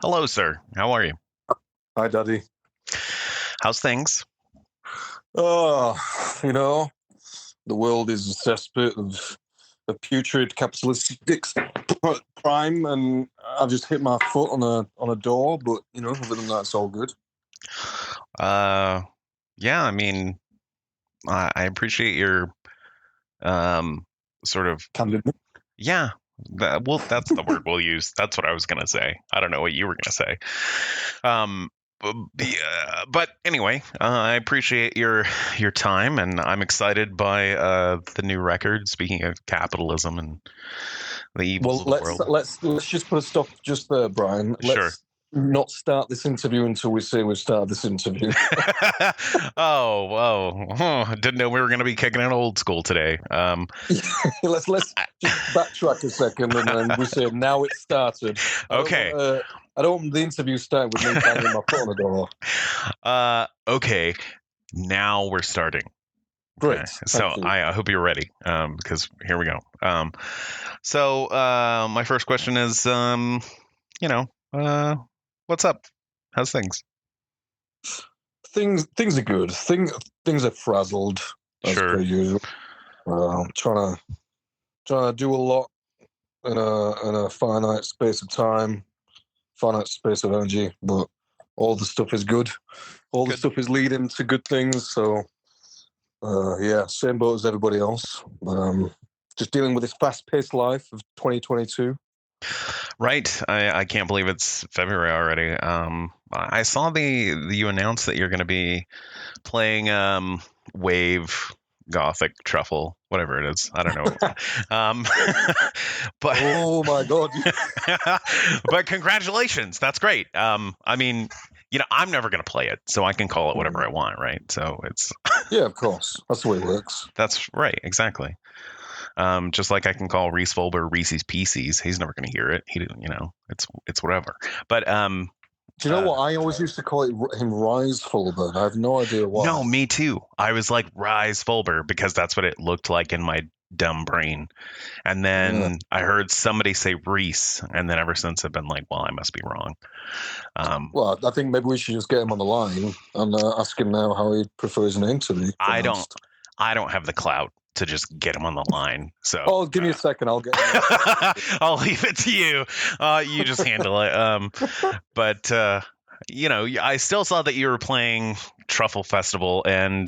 Hello, sir. How are you? Hi, Daddy. How's things? Oh, you know, the world is a cesspit of a putrid capitalistic prime, and I've just hit my foot on a door. But other than that, it's all good. Uh, yeah, I mean, I appreciate your um sort of Candid. yeah. Well, that's the word we'll use. That's what I was gonna say. I don't know what you were gonna say. Um, but anyway, I appreciate your time, and I'm excited by the new record. Speaking of capitalism and the evils Well, of the world. let's just put a stop just there, Brian. Sure. Let's not start this interview until we say we've started this interview. Oh, whoa. Huh. Didn't know we were going to be kicking it old school today. let's just backtrack a second, and then we say now it started. Okay. I don't want the interview start with me banging my foot on the door. Okay. Now we're starting. Great. Okay. So I hope you're ready, because here we go. So my first question is, what's up? How's things? Things are good. Things are frazzled as Sure. per usual. Trying to do a lot in a finite space of time, finite space of energy, but all the stuff is good. All the stuff is leading to good things. So yeah, same boat as everybody else. Just dealing with this fast-paced life of 2022. Right. I can't believe it's February already. I saw you announced that you're going to be playing Wave Gothic Truffle, whatever it is. I don't know. But oh my god. But congratulations. That's great. I mean, I'm never going to play it, so I can call it whatever I want, right? So it's yeah, of course. That's the way it works. That's right, exactly. Just like I can call Rhys Fulber Reese's Pieces. He's never going to hear it. It's whatever. But do you know what? I always used to call him Rhys Fulber. I have no idea why. No, me too. I was like Rhys Fulber because that's what it looked like in my dumb brain. And then I heard somebody say Reese, and then ever since I've been like, well, I must be wrong. Well, I think maybe we should just get him on the line and ask him now how he prefers his name to be. I don't have the clout to just get him on the line. So give me a second. I'll get him. I'll leave it to you. You just handle it. But I still saw that you were playing Truffle Festival, and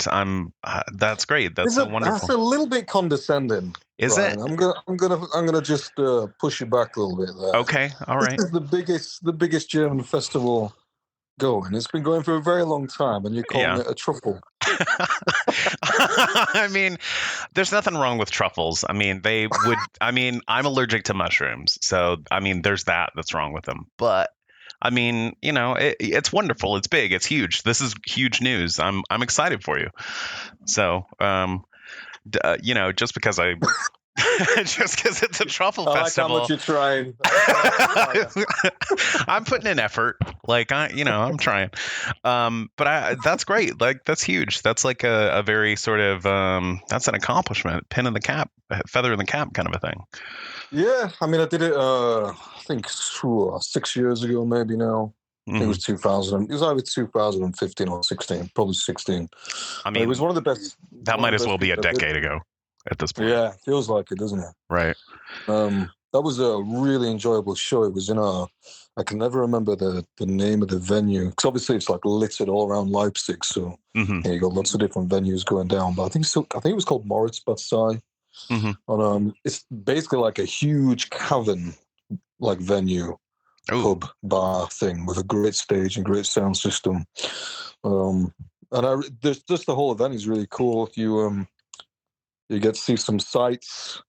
that's great. That's so wonderful. That's a little bit condescending. Is Brian. it? I'm gonna just push you back a little bit there. Okay, all right. This is the biggest German festival going. It's been going for a very long time, and you're calling it a truffle. I mean, there's nothing wrong with truffles. I mean, I'm allergic to mushrooms, so I mean, there's that's wrong with them. But I mean, it's wonderful. It's big. It's huge. This is huge news. I'm excited for you. So, just because it's a truffle festival. Like how much you're trying. I'm putting in effort. Like I'm trying. But that's great. Like that's huge. That's like a very sort of that's an accomplishment. Pin in the cap, feather in the cap kind of a thing. Yeah, I mean, I did it. I think 6 years ago, maybe now. I think it was 2000. It was either 2015 or 16. Probably 16. I mean, it was one of the best. That might as well be a decade ago at this point. Yeah, feels like it, doesn't it? Right. That was a really enjoyable show. It was in I can never remember the name of the venue because obviously it's like littered all around Leipzig. So you got lots of different venues going down. But I think it was called Moritzbad. And it's basically like a huge cavern like venue. Pub bar thing with a great stage and great sound system, there's just the whole event is really cool. You get to see some sights.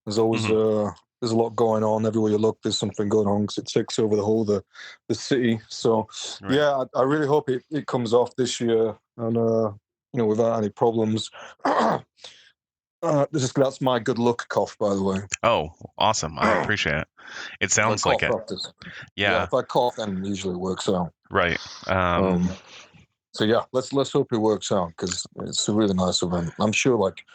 There's always there's a lot going on everywhere you look. There's something going on because it takes over the whole the city. So yeah, I really hope it comes off this year and without any problems. That's my good luck cough, by the way. Oh, awesome! I appreciate it. It sounds like it. Yeah, if I cough, then usually it works out. Right. So yeah, let's hope it works out because it's a really nice event. I'm sure like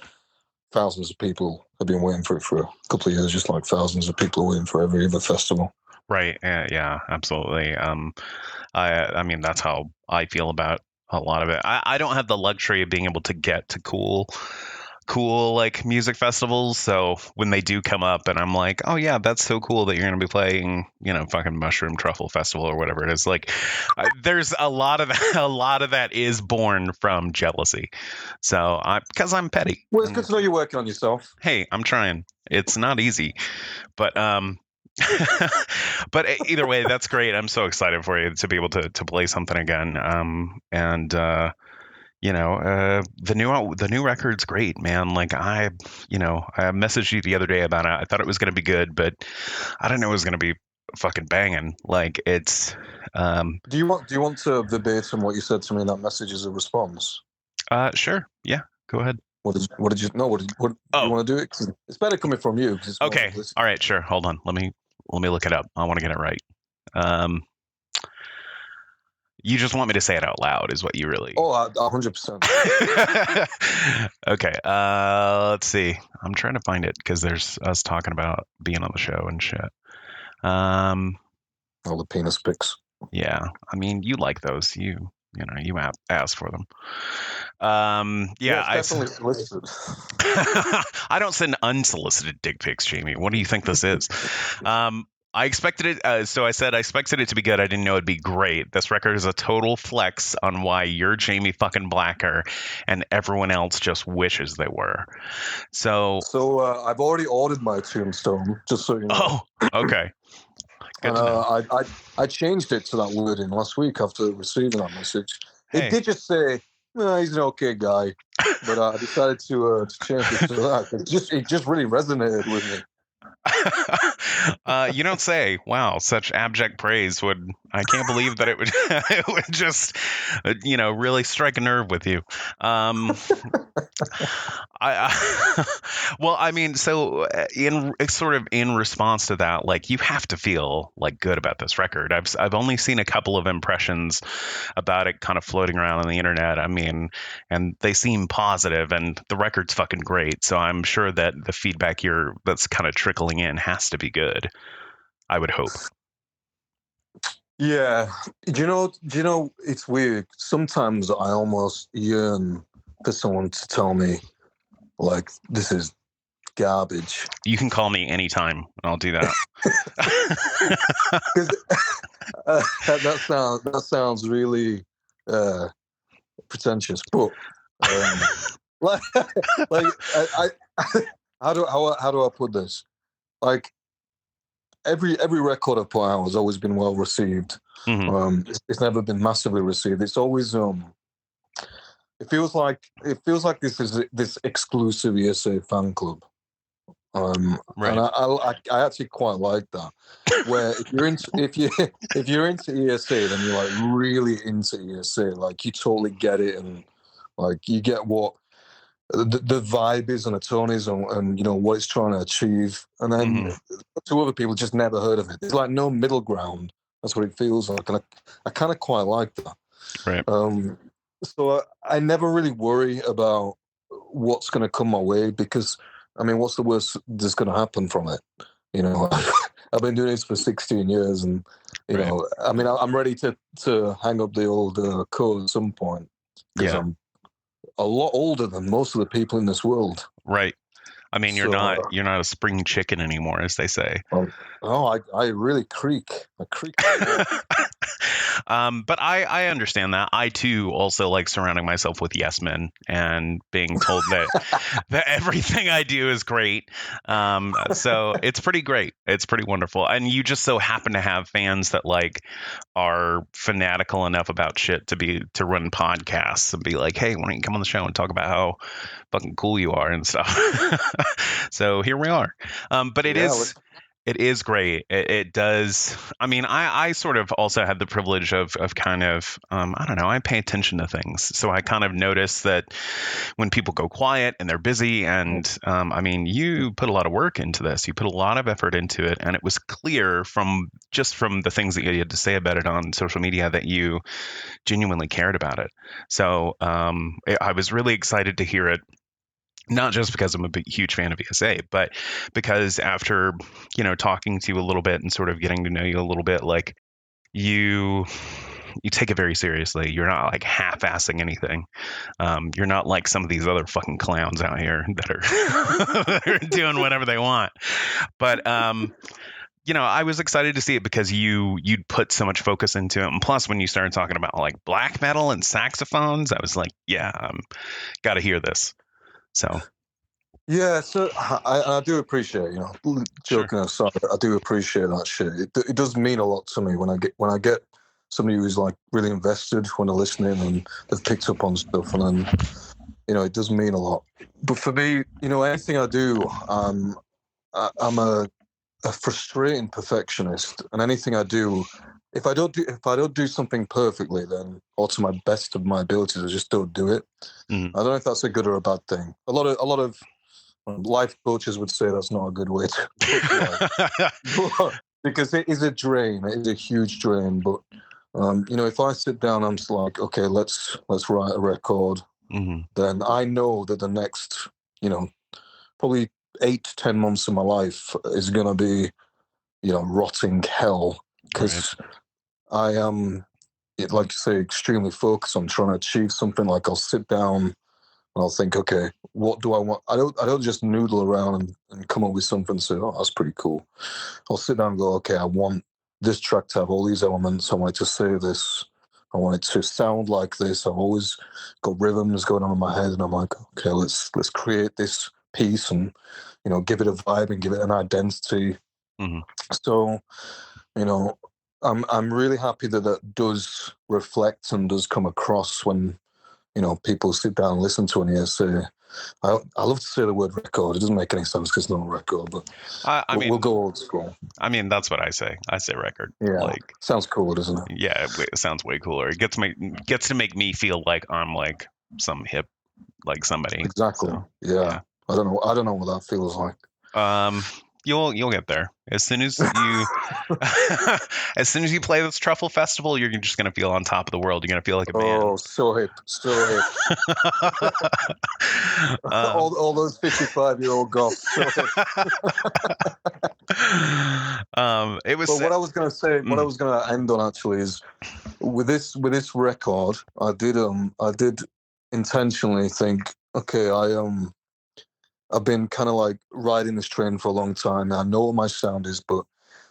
thousands of people have been waiting for it for a couple of years, just like thousands of people are waiting for every other festival. Right. Yeah, absolutely. I mean, that's how I feel about a lot of it. I don't have the luxury of being able to get to cool like music festivals. So when they do come up and I'm like, oh yeah, that's so cool that you're going to be playing, fucking Mushroom Truffle Festival or whatever it is. Like, there's a lot of that, a lot of that is born from jealousy. So because I'm petty. Well, it's good to know you're working on yourself. Hey, I'm trying. It's not easy, but but either way, that's great. I'm so excited for you to be able to play something again. And the new record's great, man. Like I messaged you the other day about it. I thought it was going to be good, but I didn't know it was going to be fucking banging. Like it's. Do you want to verbatim what you said to me in that message as a response? Sure. Yeah. Go ahead. What did you know? What do you want to do it? 'Cause it's better coming from you. Okay. All right. Sure. Hold on. Let me look it up. I want to get it right. You just want me to say it out loud, is what you really. Oh, 100%. Okay. Let's see. I'm trying to find it because there's us talking about being on the show and shit. All the penis pics. Yeah. I mean, you like those. You ask for them. Yeah, it's definitely solicited. I don't send unsolicited dick pics, Jamie. What do you think this is? I expected it. So I said I expected it to be good. I didn't know it'd be great. This record is a total flex on why you're Jamie fucking Blacker, and everyone else just wishes they were. So I've already ordered my tombstone, just so you know. Oh, okay. I changed it to that wording last week after receiving that message. Hey. It did just say, he's an okay guy, but I decided to change it to that. It just really resonated with me. You don't say. Wow, such abject praise I can't believe that it would just really strike a nerve with you. Well, I mean, so in response to that, like, you have to feel like good about this record. I've only seen a couple of impressions about it kind of floating around on the internet. I mean, and they seem positive, and the record's fucking great. So I'm sure that the feedback that's kind of trickling in has to be good. I would hope. Yeah. Do you know, it's weird. Sometimes I almost yearn for someone to tell me, like, this is garbage. You can call me anytime, and I'll do that. That sounds really pretentious, but how do I put this? Like, every record I put out has always been well received. Mm-hmm. It's never been massively received. It's always it feels like this is this exclusive ESA fan club. Right. And I actually quite like that. Where if you're into ESA, then you're like really into ESA. Like, you totally get it, and like you get what the vibe is and the tone is, and what it's trying to achieve. And then to other people, just never heard of it. There's like no middle ground. That's what it feels like, and I kind of quite like that. Right. So I never really worry about what's going to come my way, because I mean, what's the worst that's going to happen from it? I've been doing this for 16 years, and I mean, I'm ready to hang up the old coat at some point, because I'm a lot older than most of the people in this world. Right. I mean, you're not a spring chicken anymore, as they say. I really creak. I creak. But I understand that. I too also like surrounding myself with yes men and being told that everything I do is great. So it's pretty great. It's pretty wonderful. And you just so happen to have fans that like are fanatical enough about shit to run podcasts and be like, hey, why don't you come on the show and talk about how fucking cool you are and stuff. So here we are. But it is great. It does. I mean, I sort of also had the privilege of kind of, I don't know, I pay attention to things. So I kind of notice that when people go quiet and they're busy, and I mean, you put a lot of work into this. You put a lot of effort into it. And it was clear from the things that you had to say about it on social media that you genuinely cared about it. So I was really excited to hear it. not just because I'm a big, huge fan of ESA, but because after, talking to you a little bit and sort of getting to know you a little bit, like you take it very seriously. You're not like half-assing anything. You're not like some of these other fucking clowns out here that are, that are doing whatever they want. But I was excited to see it because you'd put so much focus into it, and plus when you started talking about like black metal and saxophones, I was like, yeah, got to hear this. So yeah, so I do appreciate, joking aside, I do appreciate that shit. It does mean a lot to me when I get somebody who's like really invested when they're listening and they've picked up on stuff, and then it does mean a lot. But for me, anything I do, I'm a frustrating perfectionist, and anything I do, if I don't do something perfectly, then or to my best of my abilities, I just don't do it. Mm-hmm. I don't know if that's a good or a bad thing. A lot of life coaches would say that's not a good way to approach life, because it is a drain. It is a huge drain. But if I sit down, I'm just like, okay, let's write a record. Mm-hmm. Then I know that the next, probably 8 to 10 months of my life is gonna be, rotting hell, because I am, like you say, extremely focused on trying to achieve something. Like I'll sit down. I'll think, okay, what do I want? I don't just noodle around and come up with something and say, oh, that's pretty cool. I'll sit down and go, okay, I want this track to have all these elements. I want it to say this. I want it to sound like this. I've always got rhythms going on in my head, and I'm like, okay, let's create this piece and give it a vibe and give it an identity. Mm-hmm. So, I'm really happy that does reflect and does come across when people sit down and listen to an ESA. I love to say the word record. It doesn't make any sense because it's not a record, but we'll go old school. I mean, that's what I say. I say record. Yeah, like sounds cool, doesn't it? Yeah, it sounds way cooler. It gets to make me feel like I'm like some hip, like somebody. Exactly. So, yeah. I don't know what that feels like. You'll get there as soon as you as soon as you play this Truffle Festival. You're just gonna feel on top of the world. You're gonna feel like a man. Oh, so hip. All those 55-year-old goths. So it was. But what I was gonna say, what I was gonna end on actually is with this record, I did intentionally think, okay, I've been kind of like riding this train for a long time. I know what my sound is, but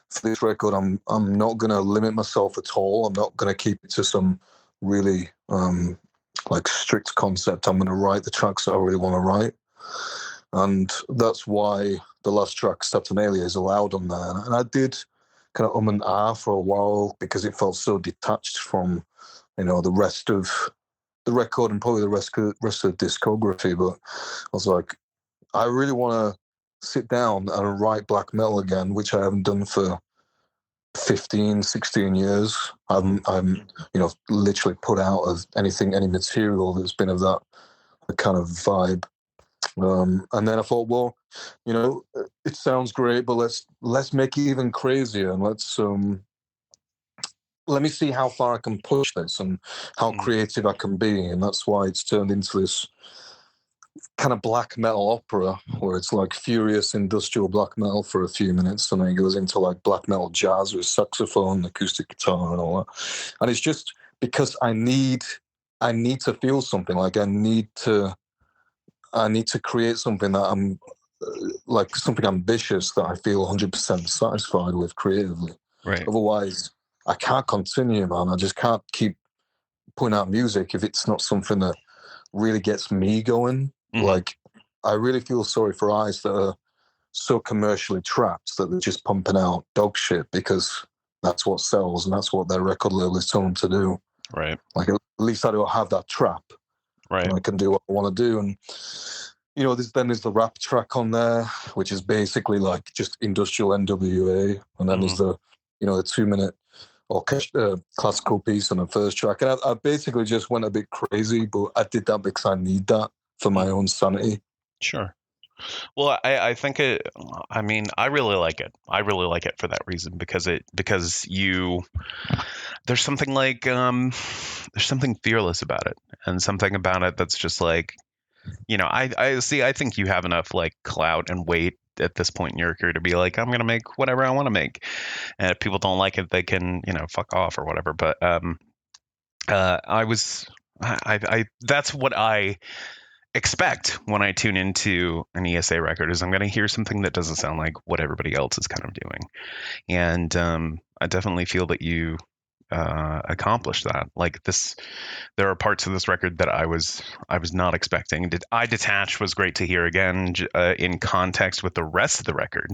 for this record, I'm not gonna limit myself at all. I'm not gonna keep it to some really like strict concept. I'm gonna write the tracks that I really want to write, and that's why the last track, Saturnalia, is allowed on there. And I did kind of and ah for a while because it felt so detached from the rest of the record and probably the rest of the discography. But I was like, I really want to sit down and write black metal again, which I haven't done for 15, 16 years. I'm literally put out of any material that's been of that kind of vibe. And then I thought, well, it sounds great, but let's make it even crazier, and let me see how far I can push this and how creative I can be. And that's why it's turned into this kind of black metal opera where it's like furious industrial black metal for a few minutes, and then it goes into like black metal jazz with saxophone, acoustic guitar, and all that. And it's just because I need to feel something. Like I need to create something that I'm like something ambitious that I feel 100% satisfied with creatively. Right. Otherwise, I can't continue, man. I just can't keep putting out music if it's not something that really gets me going. Like, I really feel sorry for eyes that are so commercially trapped that they're just pumping out dog shit because that's what sells and that's what their record label is telling them to do. Right. Like, at least I don't have that trap. Right. And I can do what I want to do. And, there's the rap track on there, which is basically like just industrial NWA. And then there's the 2-minute orchestra classical piece on the first track. And I basically just went a bit crazy, but I did that because I need that for my own sanity. Sure. Well, I think I mean, I really like it. I really like it for that reason because there's something like there's something fearless about it, and something about it that's just like I see. I think you have enough like clout and weight at this point in your career to be like, I'm gonna make whatever I want to make, and if people don't like it, they can fuck off or whatever. But I that's what I expect when I tune into an ESA record is I'm going to hear something that doesn't sound like what everybody else is kind of doing. And I definitely feel that you accomplished that. Like this, there are parts of this record that I was not expecting. Detach was great to hear again in context with the rest of the record.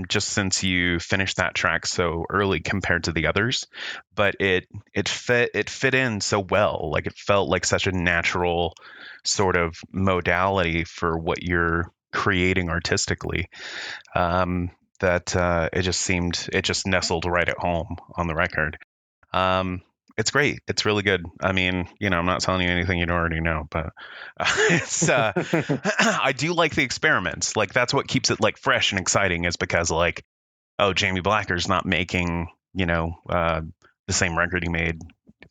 Just since you finished that track so early compared to the others, but it fit in so well. Like it felt like such a natural sort of modality for what you're creating artistically. That it just nestled right at home on the record. It's great. It's really good. I mean, I'm not telling you anything you don't already know, but it's I do like the experiments. Like that's what keeps it like fresh and exciting is because like, oh, Jamie Blacker's not making, the same record he made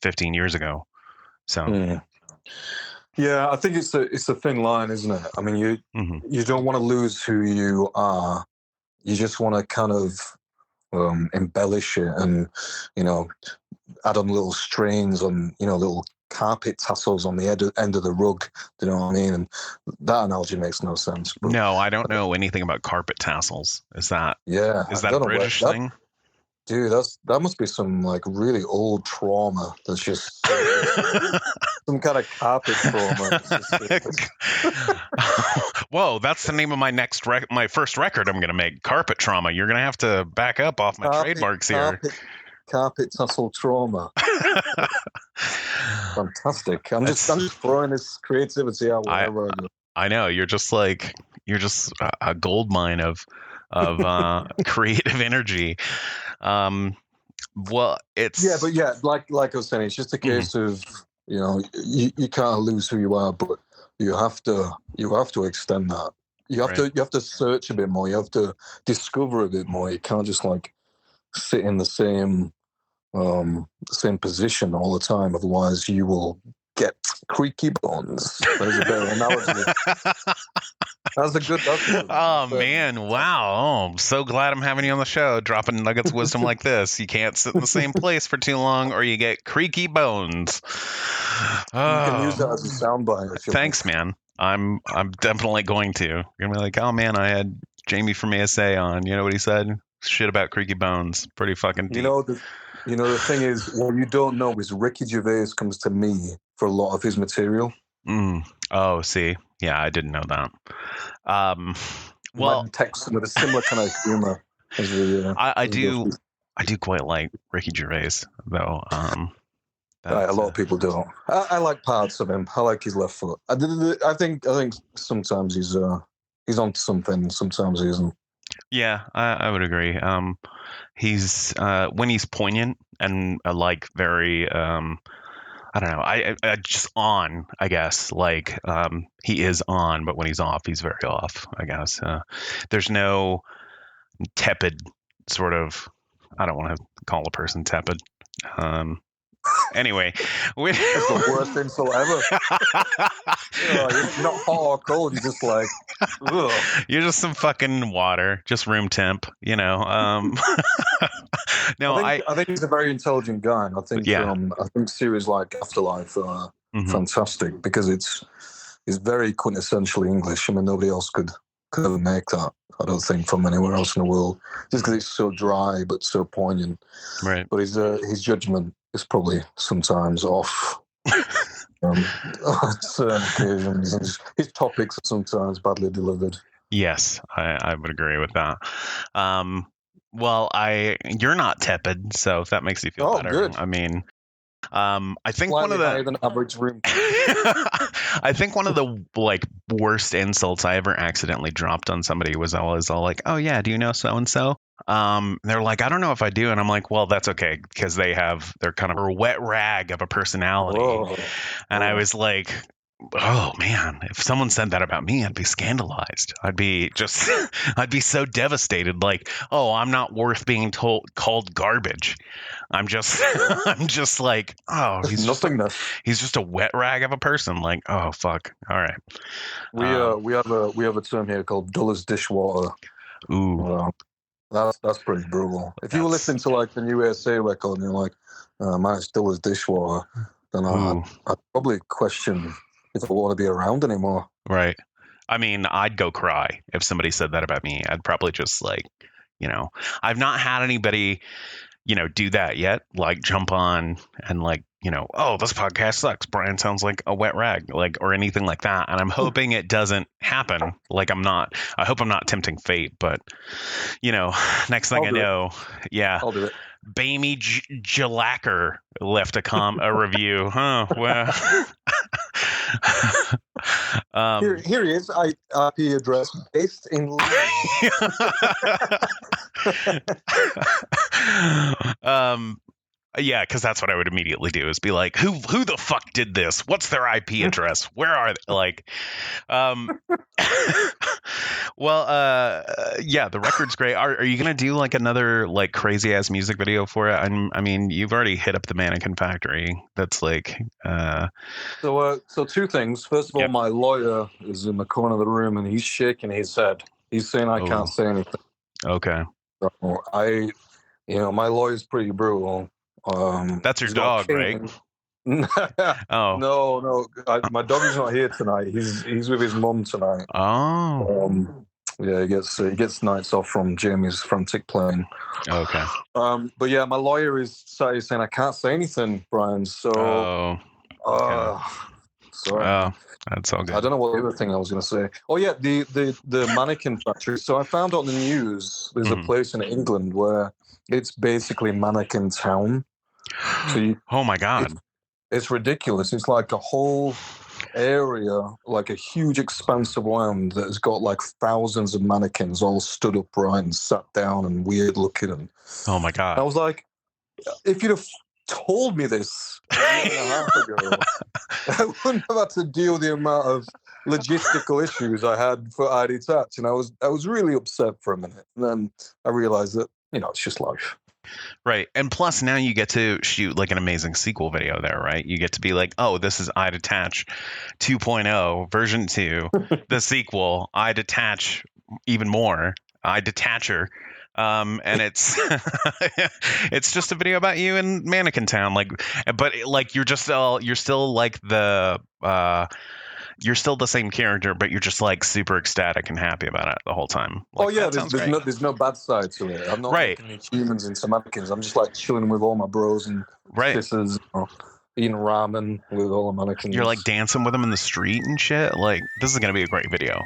15 years ago. So yeah, I think it's a thin line, isn't it? I mean, you don't want to lose who you are. You just want to kind of embellish it and, add on little strains on, little carpet tassels on the end of the rug. Do you know what I mean? And that analogy makes no sense. But, no, I don't know anything about carpet tassels. Is that a British thing? Dude, that must be some like really old trauma. That's just some kind of carpet trauma. Whoa, that's the name of my first record I'm going to make. Carpet trauma. You're going to have to back up off my trademarks here. Carpet tassel trauma. Fantastic. I'm just throwing this creativity out wherever I go. I know you're just a gold mine of creative energy. Well, it's like I was saying, it's just a case of you can't lose who you are, but you have to extend that. You have to search a bit more. You have to discover a bit more. You can't just like sit in the same position all the time. Otherwise, you will get creaky bones. There's a better analogy. That's a good. Oh man! Wow! Oh, I'm so glad I'm having you on the show, dropping nuggets of wisdom like this. You can't sit in the same place for too long, or you get creaky bones. You can use that as a soundbite. Thanks, man. I'm definitely going to. You're gonna be like, oh man, I had Jamie from ESA on. You know what he said? Shit about creaky bones. Pretty fucking deep. The thing is, what you don't know is Ricky Gervais comes to me for a lot of his material. Oh, see. Yeah, I didn't know that. Well, text with a similar kind of humor as I do quite like Ricky Gervais, though. A lot of people don't. I like parts of him. I like his left foot. I think sometimes he's on something. Sometimes he isn't. Yeah, I would agree. He's when he's poignant and like very I don't know. I just on, I guess. Like he is on, but when he's off, he's very off, I guess. There's no tepid sort of. I don't want to call a person tepid. Anyway, that's the worst insult ever. You're not hot or cold. You're just like, ugh. You're just some fucking water, just room temp. No, I think he's a very intelligent guy. And I think series like Afterlife are fantastic because it's very quintessentially English. I mean, nobody else could ever make that. I don't think from anywhere else in the world, just because it's so dry but so poignant. Right. But his judgment is probably sometimes off. On certain occasions, and his topics are sometimes badly delivered. Yes, I would agree with that. Well, you're not tepid, so if that makes you feel better. Good. I mean, I think one of the average room. I think one of the like worst insults I ever accidentally dropped on somebody was always all like, "Oh yeah, do you know so and so?" They're like, "I don't know if I do," and I'm like, "Well, that's okay because they're kind of a wet rag of a personality." Whoa. And I was like, Oh man, if someone said that about me, I'd be scandalized. I'd be just, I'd be so devastated. Like, oh, I'm not worth being called garbage. I'm just, I'm just like, oh, Just nothingness. He's just a wet rag of a person. Like, oh fuck. All right. We have a term here called dull as dishwater. Ooh. That's pretty brutal. If you were listening to like the new ESA record and you're like, man, it's dull as dishwater, then I'd probably question if I want to be around anymore. Right. I mean, I'd go cry if somebody said that about me. I'd probably just like, I've not had anybody, do that yet. Like jump on and like, oh, this podcast sucks. Brian sounds like a wet rag, like, or anything like that. And I'm hoping it doesn't happen. Like I hope I'm not tempting fate, but next thing I know, yeah. I'll do it. Bamey Jalacker left a review. Huh. Well, here he is. IP address based in yeah, because that's what I would immediately do is be like, who the fuck did this? What's their IP address? Where are they? Like, well, yeah, the record's great. Are you gonna do like another like crazy ass music video for it? I mean, you've already hit up the Mannequin Factory. That's like, So two things. First of all, my lawyer is in the corner of the room and he's shaking his head. He's saying I can't say anything. Okay. So my lawyer's pretty brutal. That's your dog, right? Oh no! My dog is not here tonight. He's with his mum tonight. Oh. Yeah, he gets nights off from Jamie's frantic playing. Okay. But yeah, my lawyer is saying I can't say anything, Brian. So. Sorry. Oh, that's all good. I don't know what the other thing I was going to say. Oh yeah, the Mannequin Factory. So I found on the news there's a place in England where it's basically Mannequin Town. So oh my god, it's ridiculous. It's like a whole area, like a huge expanse of land that has got like thousands of mannequins all stood upright and sat down and weird looking. And oh my god, I was like, if you'd have told me this a year and a half ago, I wouldn't have had to deal with the amount of logistical issues I had for Detach. And I was really upset for a minute. And then I realized that, it's just life. Right. And plus now you get to shoot like an amazing sequel video there, right? You get to be like, oh, this is Detach 2.0 version 2, the sequel, Detach even more, Detacher. And it's it's just a video about you in Mannequin Town, but you're still like you're still the same character, but you're just like super ecstatic and happy about it the whole time. Like, there's no bad side to it. I'm not making humans into mannequins. I'm just like chilling with all my bros and sisters, eating ramen with all the mannequins. You're like dancing with them in the street and shit. Like, this is gonna be a great video.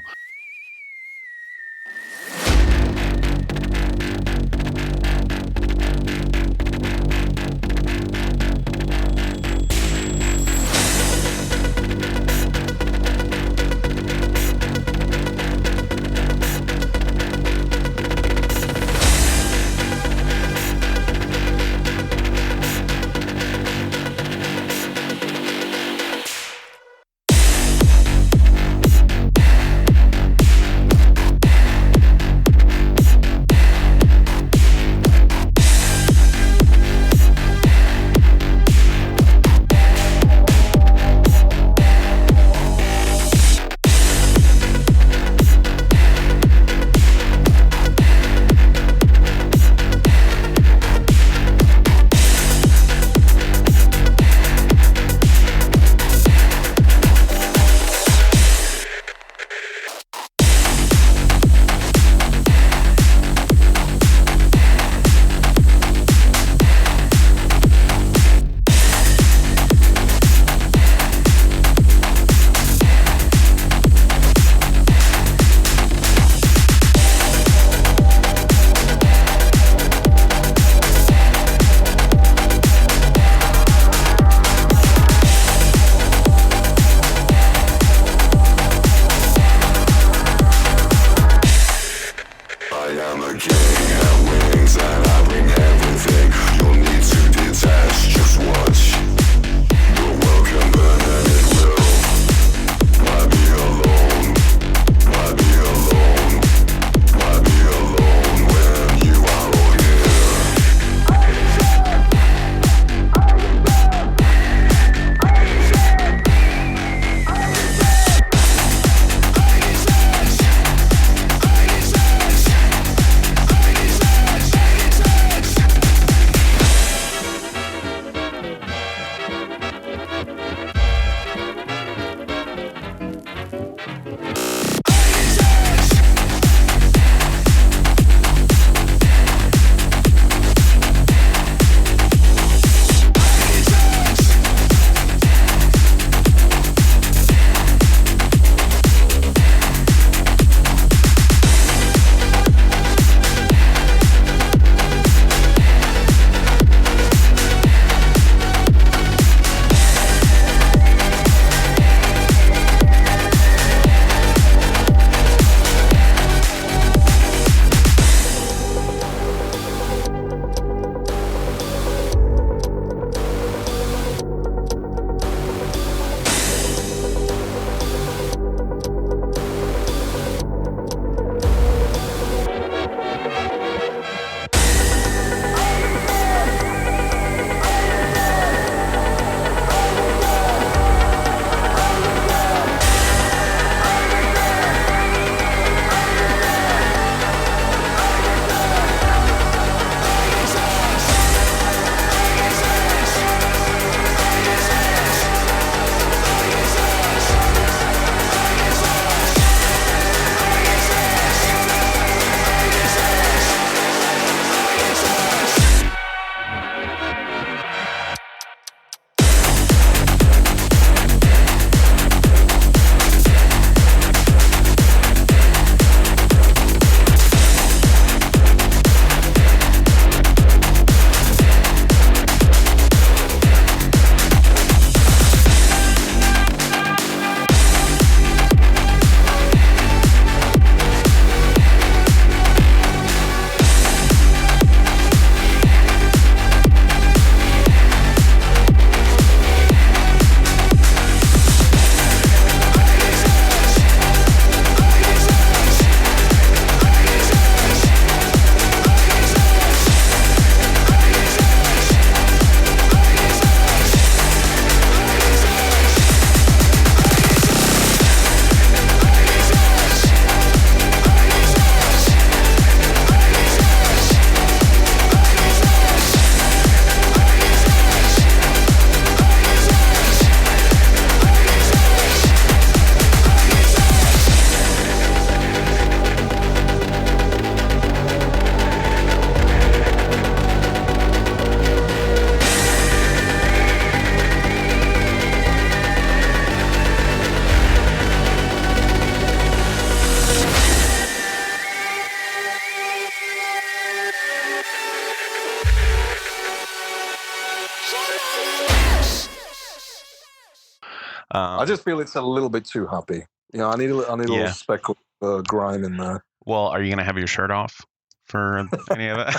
I just feel it's a little bit too happy. You know, I need a little speck of grime in there. Well, are you gonna have your shirt off for any of it?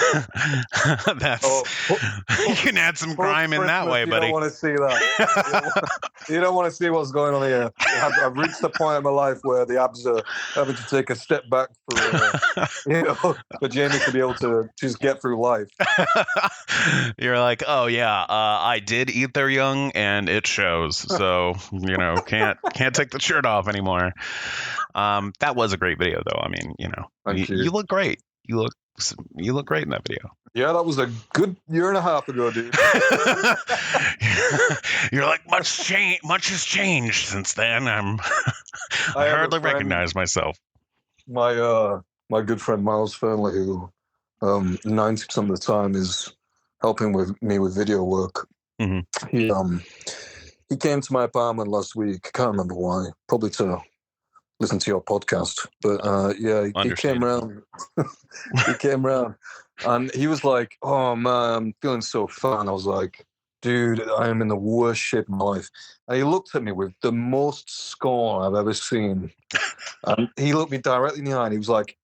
You can add some grime in that way, buddy. You don't want to see that. You don't want to see what's going on here. I've reached the point in my life where the abs are having to take a step back for Jamie to be able to just get through life. You're like, oh yeah, I did eat their young, and it shows. So can't take the shirt off anymore. That was a great video, though. I mean, you look great. You look great in that video. Yeah, that was a good year and a half ago, dude. You're like, much has changed since then. I hardly recognize myself. My good friend Miles Fernley, who 90% of the time is helping me with video work. Mm-hmm. He came to my apartment last week. Can't remember why. Probably to listen to your podcast. But he came around. He came around, and he was like, "Oh man, I'm feeling so fun." I was like, "Dude, I am in the worst shape of my life." And he looked at me with the most scorn I've ever seen. And he looked me directly in the eye, and he was like,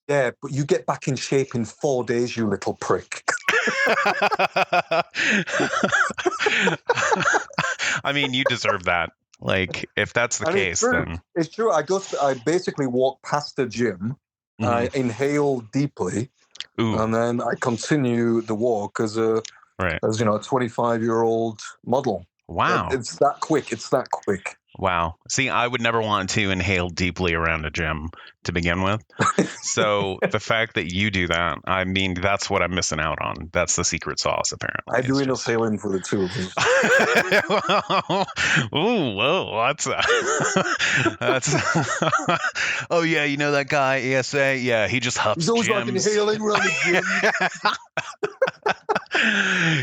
"Yeah, but you get back in shape in 4 days, you little prick." I mean, you deserve that. Like, if that's the case, then it's true. I basically walk past the gym, I inhale deeply, and then I continue the walk as a 25-year-old model. Wow, it's that quick. Wow. See, I would never want to inhale deeply around a gym to begin with. So the fact that you do that, I mean, that's what I'm missing out on. That's the secret sauce, apparently. I do enough sailing for the two of us. Ooh, whoa, that's oh yeah, you know that guy ESA? Yeah, he just huffs. He's always like inhaling around the gym.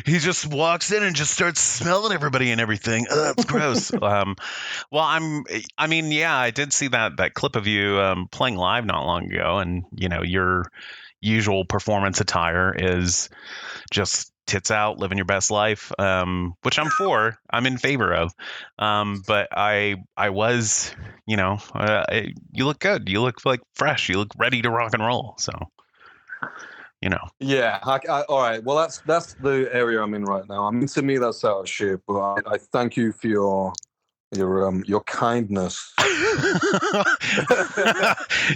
He just walks in and just starts smelling everybody and everything. It's gross. Well, I did see that clip of you playing live not long ago, and your usual performance attire is just tits out, living your best life, which I'm in favor of. But I was, you look good. You look like fresh. You look ready to rock and roll. So, Yeah. All right. Well, that's the area I'm in right now. I mean, to me, that's out of shape. But I thank you for your kindness.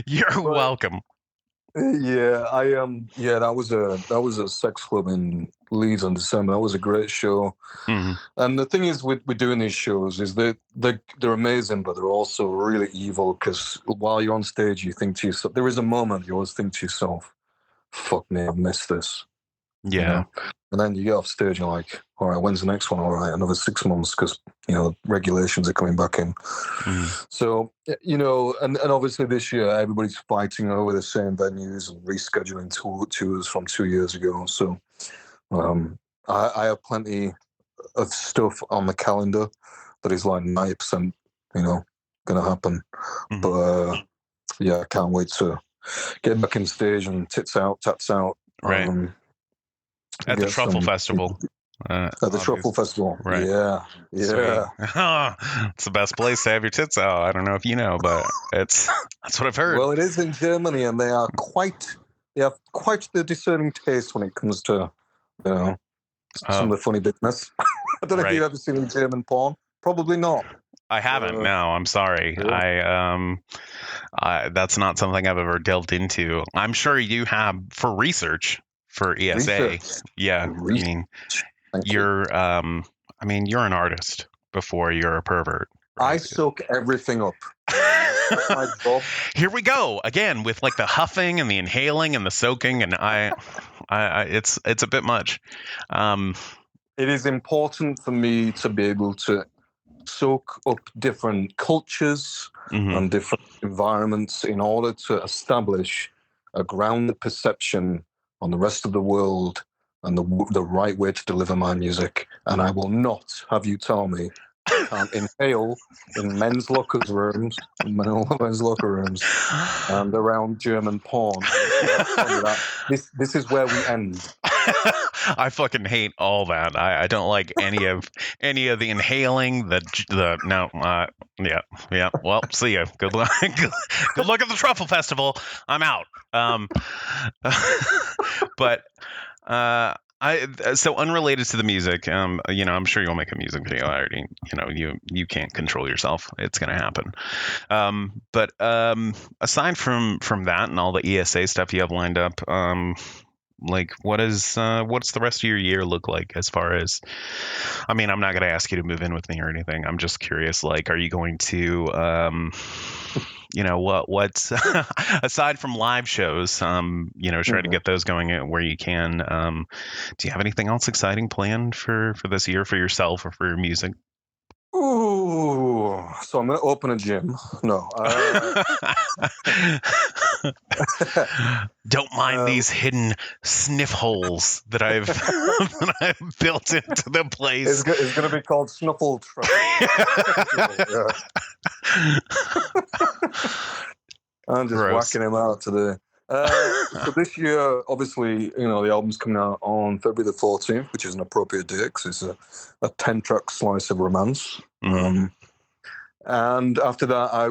You're welcome. Yeah, that was a sex club in Leeds in December. That was a great show. Mm-hmm. And the thing is with doing these shows is that they're amazing, but they're also really evil, because while you're on stage, you think to yourself, there is a moment you always think to yourself, fuck me, I've missed this. Yeah. And then you get off stage and you're like, all right, when's the next one? All right, another 6 months, because regulations are coming back in. So and obviously this year everybody's fighting over the same venues and rescheduling tours from 2 years ago. So I have plenty of stuff on the calendar that is like 90% gonna happen. But I can't wait to get back in stage and tits out, tats out. Right. At the Truffle Festival. At the Truffle Festival. Right. Yeah. It's the best place to have your tits out. I don't know if you know, but that's what I've heard. Well, it is in Germany, and they have quite the discerning taste when it comes to some of the funny business. I don't know if you've ever seen German porn. Probably not. I haven't. No, I'm sorry. Yeah. That's not something I've ever delved into. I'm sure you have for research for ESA. Yeah. You're an artist before you're a pervert. Right? I soak everything up. That's my job. Here we go again with like the huffing and the inhaling and the soaking, and it's a bit much. It is important for me to be able to soak up different cultures and different environments in order to establish a grounded perception on the rest of the world and the right way to deliver my music. And I will not have you tell me I can't inhale in men's locker rooms and around German porn. This is where we end. I fucking hate all that. I don't like any of the inhaling. The no. Yeah. Well, see ya. Good luck. Good luck at the truffle festival. I'm out. But so unrelated to the music, I'm sure you'll make a music video. I already, you can't control yourself. It's gonna happen. But aside from that and all the ESA stuff you have lined up, like what's the rest of your year look like as far as, I mean, I'm not going to ask you to move in with me or anything. I'm just curious, like, are you going to, what's aside from live shows, try to get those going where you can. Do you have anything else exciting planned for this year for yourself or for your music? Ooh, so I'm going to open a gym. No. Don't mind these hidden sniff holes that I've built into the place. It's going to be called Snuffle Truck. I'm just whacking him out today. So this year, obviously, the album's coming out on February the 14th, which is an appropriate date because it's a 10-track slice of romance. Mm-hmm. And after that, I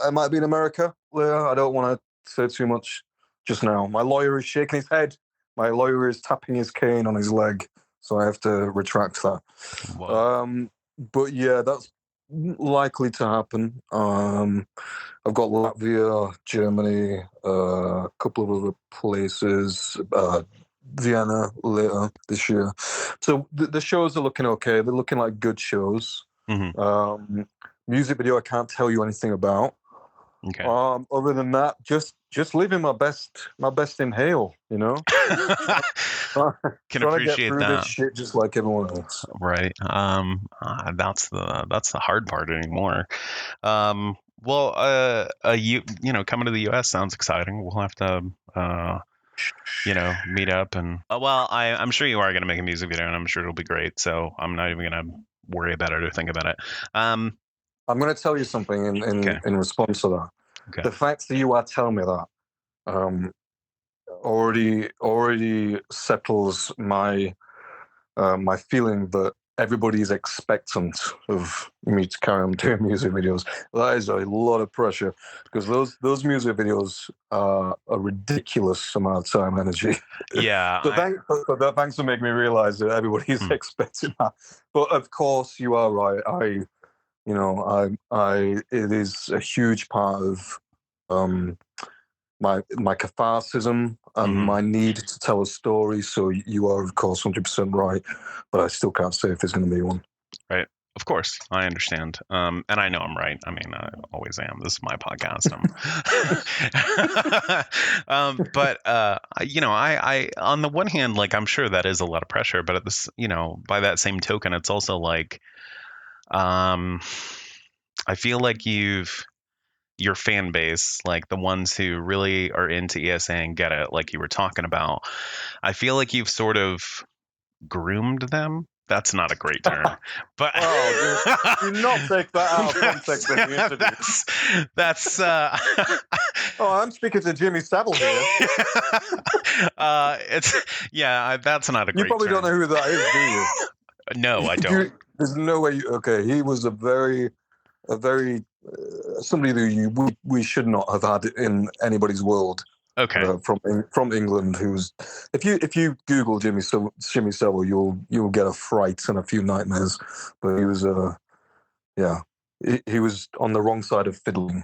might be in America later. I don't want to say too much just now. My lawyer is shaking his head. My lawyer is tapping his cane on his leg, so I have to retract that. But yeah, that's likely to happen. I've got Latvia, Germany, a couple of other places, Vienna later this year. So the shows are looking okay. They're looking like good shows. Mm-hmm. Music video I can't tell you anything about. Okay. Other than that, just living my best inhale, Can trying appreciate to get through that. This shit just like everyone else. Right. That's the hard part anymore. Well, coming to the US sounds exciting. We'll have to meet up and I'm sure you are going to make a music video and I'm sure it'll be great. So I'm not even going to worry about it or think about it. I'm going to tell you something in response to that. Okay. The fact that you are telling me that already settles my my feeling that everybody's expectant of me to carry on doing music videos. That is a lot of pressure because those music videos are a ridiculous amount of time and energy. Yeah. So thanks for making me realize that everybody's expecting that. But of course, you are right. It is a huge part of my catharsism and my need to tell a story. So you are, of course, 100% right, but I still can't say if there's going to be one. Right. Of course, I understand. And I know I'm right. I mean, I always am. This is my podcast. But I on the one hand, like, I'm sure that is a lot of pressure, but at this, by that same token, it's also like, I feel like your fan base, like the ones who really are into ESA and get it, like you were talking about, I feel like you've sort of groomed them. That's not a great term, but do not take that out of context. That's I'm speaking to Jimmy Savile here. That's not a great You probably term. don't know who that is, do you? No, I don't. There's no way. He was a very somebody that we should not have had in anybody's world. Okay. From England, who's if you Google Jimmy Savile, you'll get a fright and a few nightmares. But he was he was on the wrong side of fiddling.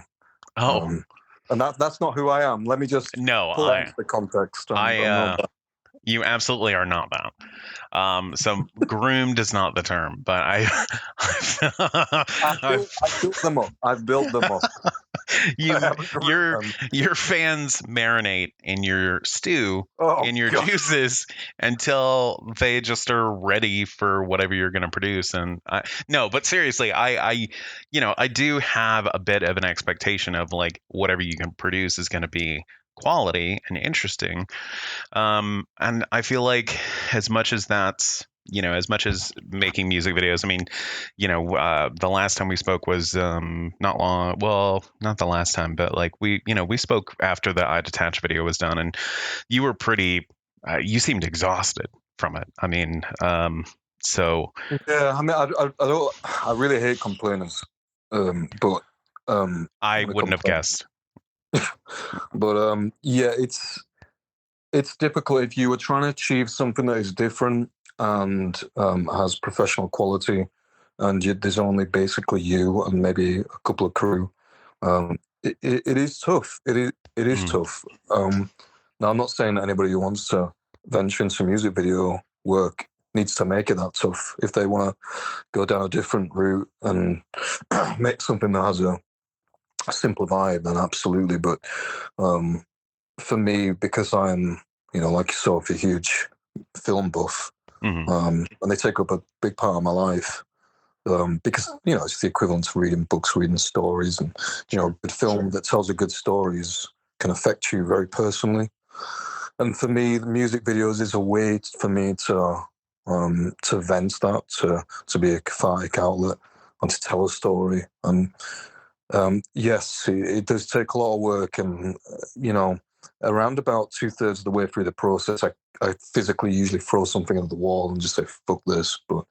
Oh, and that's not who I am. Let me just pull out into the context. You absolutely are not that. So groomed is not the term, but I built them up. I've built them up. Your fans marinate in your stew, in your juices until they just are ready for whatever you're going to produce. And but seriously, I do have a bit of an expectation of like whatever you can produce is going to be quality and interesting. And I feel like as much as that's as much as making music videos, I mean, the last time we spoke was not long. Well, not the last time, but like we spoke after the I Detach video was done, and you were pretty. You seemed exhausted from it. I mean, so yeah. I mean, I really hate complainers, but I wouldn't have guessed. But yeah, it's difficult if you were trying to achieve something that is different and has professional quality, and there's only basically you and maybe a couple of crew. It is tough. It is tough. Now, I'm not saying that anybody who wants to venture into music video work needs to make it that tough. If they want to go down a different route and make something that has a simple vibe, then absolutely. But for me, because I'm, like yourself, a huge film buff, and they take up a big part of my life, because, it's the equivalent to reading books, reading stories, and, a good film that tells a good stories can affect you very personally. And for me, the music videos is a way for me to vent that, to be a cathartic outlet and to tell a story. And yes, it does take a lot of work, and around about 2/3 of the way through the process, I physically usually throw something at the wall and just say "fuck this," but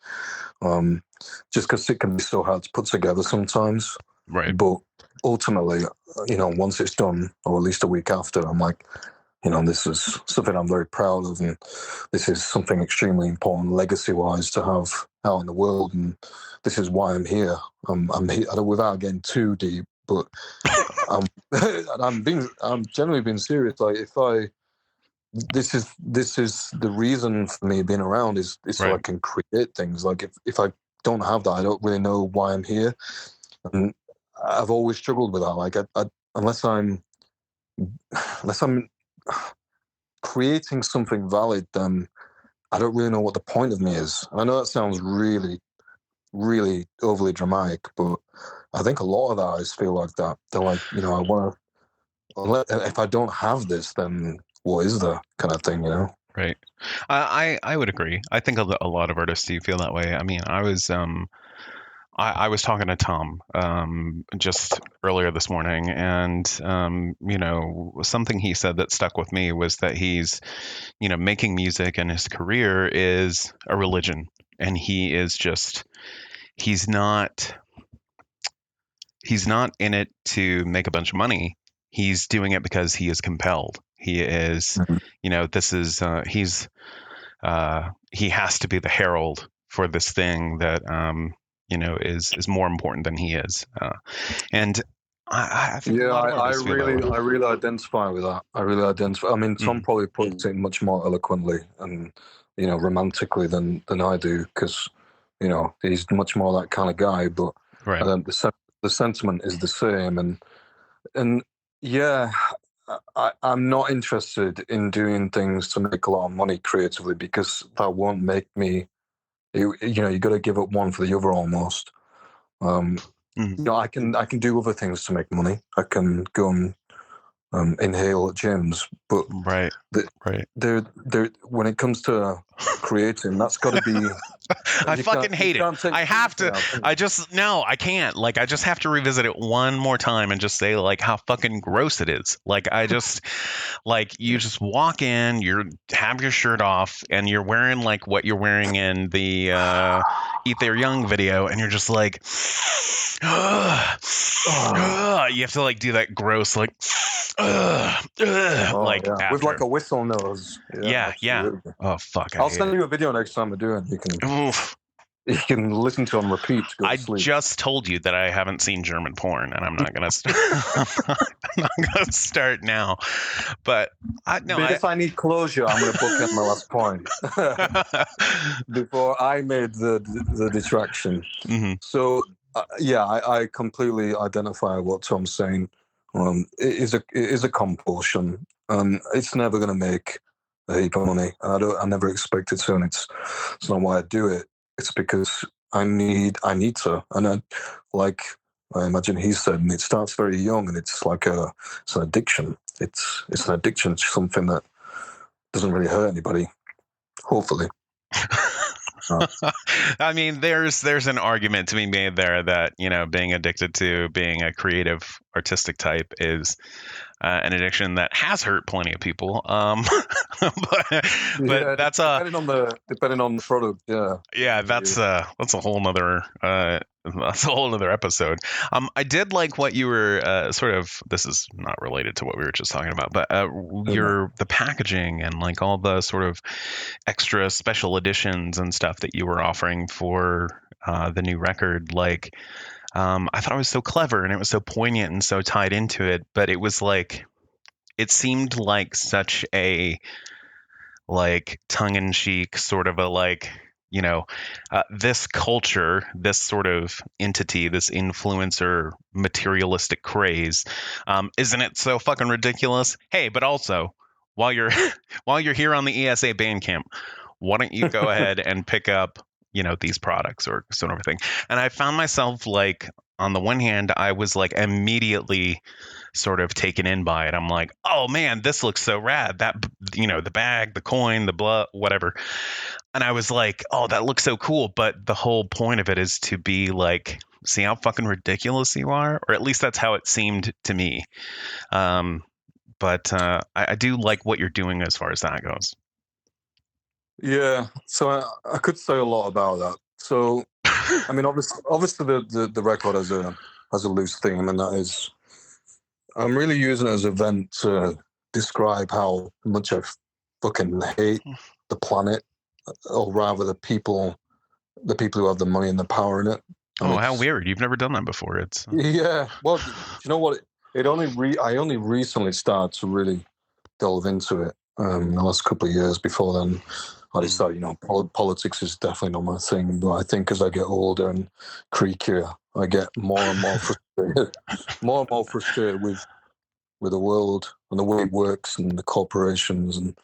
just because it can be so hard to put together sometimes. Right. But ultimately, once it's done, or at least a week after, I'm like, this is something I'm very proud of, and this is something extremely important legacy-wise to have out in the world, and this is why I'm here. I'm here without getting too deep, but I'm generally being serious. Like, this is the reason for me being around is so I can create things. Like, if I don't have that, I don't really know why I'm here, and I've always struggled with that. Like, unless I'm creating something valid, then I don't really know what the point of me is. And I know that sounds really, really overly dramatic, but I think a lot of artists feel like that. They're like, I want to. If I don't have this, then what is the kind of thing, Right. I would agree. I think a lot of artists do feel that way. I mean, I was talking to Tom just earlier this morning, and something he said that stuck with me was that he's making music, and his career is a religion, and he's not in it to make a bunch of money. He's doing it because he is compelled. He is, this is he has to be the herald for this thing that is more important than he is, and I think I really identify with that. I really identify. I mean, Tom probably puts it much more eloquently and romantically than I do, because he's much more that kind of guy. But the sentiment is the same, and yeah, I'm not interested in doing things to make a lot of money creatively, because that won't make me. You got to give up one for the other almost. I can do other things to make money. I can go and inhale at gyms, but when it comes to creating, that's got to be. I fucking hate it. I have to. I can't. Like, I just have to revisit it one more time and just say, like, how fucking gross it is. Like, you just walk in, have your shirt off, and you're wearing like what you're wearing in the Eat Their Young video, and you're just like, you have to like do that gross like, with like a whistle nose. Yeah. Oh fuck! I'll send you a video next time I do it. You can listen to it on repeat. I just told you that I haven't seen German porn, and I'm not gonna. I'm not gonna start now. But if I need closure, I'm gonna book in my last point before I made the detraction. So I completely identify what Tom's saying. It is a compulsion, and it's never going to make a heap of money. I never expect it to, and it's not why I do it. It's because I need to, and I imagine he said, and it starts very young, and it's like it's an addiction. It's an addiction to something that doesn't really hurt anybody, hopefully. I mean, there's an argument to be made there that, being addicted to being a creative, artistic type is an addiction that has hurt plenty of people. But Yeah, that's depending on the product. Yeah. yeah, that's a whole nother episode. I did like what you were sort of. This is not related to what we were just talking about, but the packaging and like all the sort of extra special editions and stuff that you were offering for the new record. Like, I thought it was so clever and it was so poignant and so tied into it. But it was like, it seemed like such a like tongue-in-cheek sort of a like, this culture, this sort of entity, this influencer materialistic craze, isn't it so fucking ridiculous? Hey, but also while you're while you're here on the ESA Bandcamp, why don't you go ahead and pick up these products or sort of thing. And I found myself like, on the one hand, I was like immediately sort of taken in by it. I'm like, oh man, this looks so rad. That, the bag, the coin, the blood, whatever. And I was like, oh, that looks so cool. But the whole point of it is to be like, see how fucking ridiculous you are, or at least that's how it seemed to me. But I do like what you're doing as far as that goes. Yeah, so I could say a lot about that. So, I mean, obviously the record has a loose theme, and that is, I'm really using it as a vent to describe how much I fucking hate the planet, or rather the people who have the money and the power in it. Oh, how weird! You've never done that before. It's yeah. Well, you know what? I only recently started to really delve into it. In the last couple of years. Before then, I decided, politics is definitely not my thing. But I think as I get older and creakier, I get more and more frustrated, with the world and the way it works and the corporations and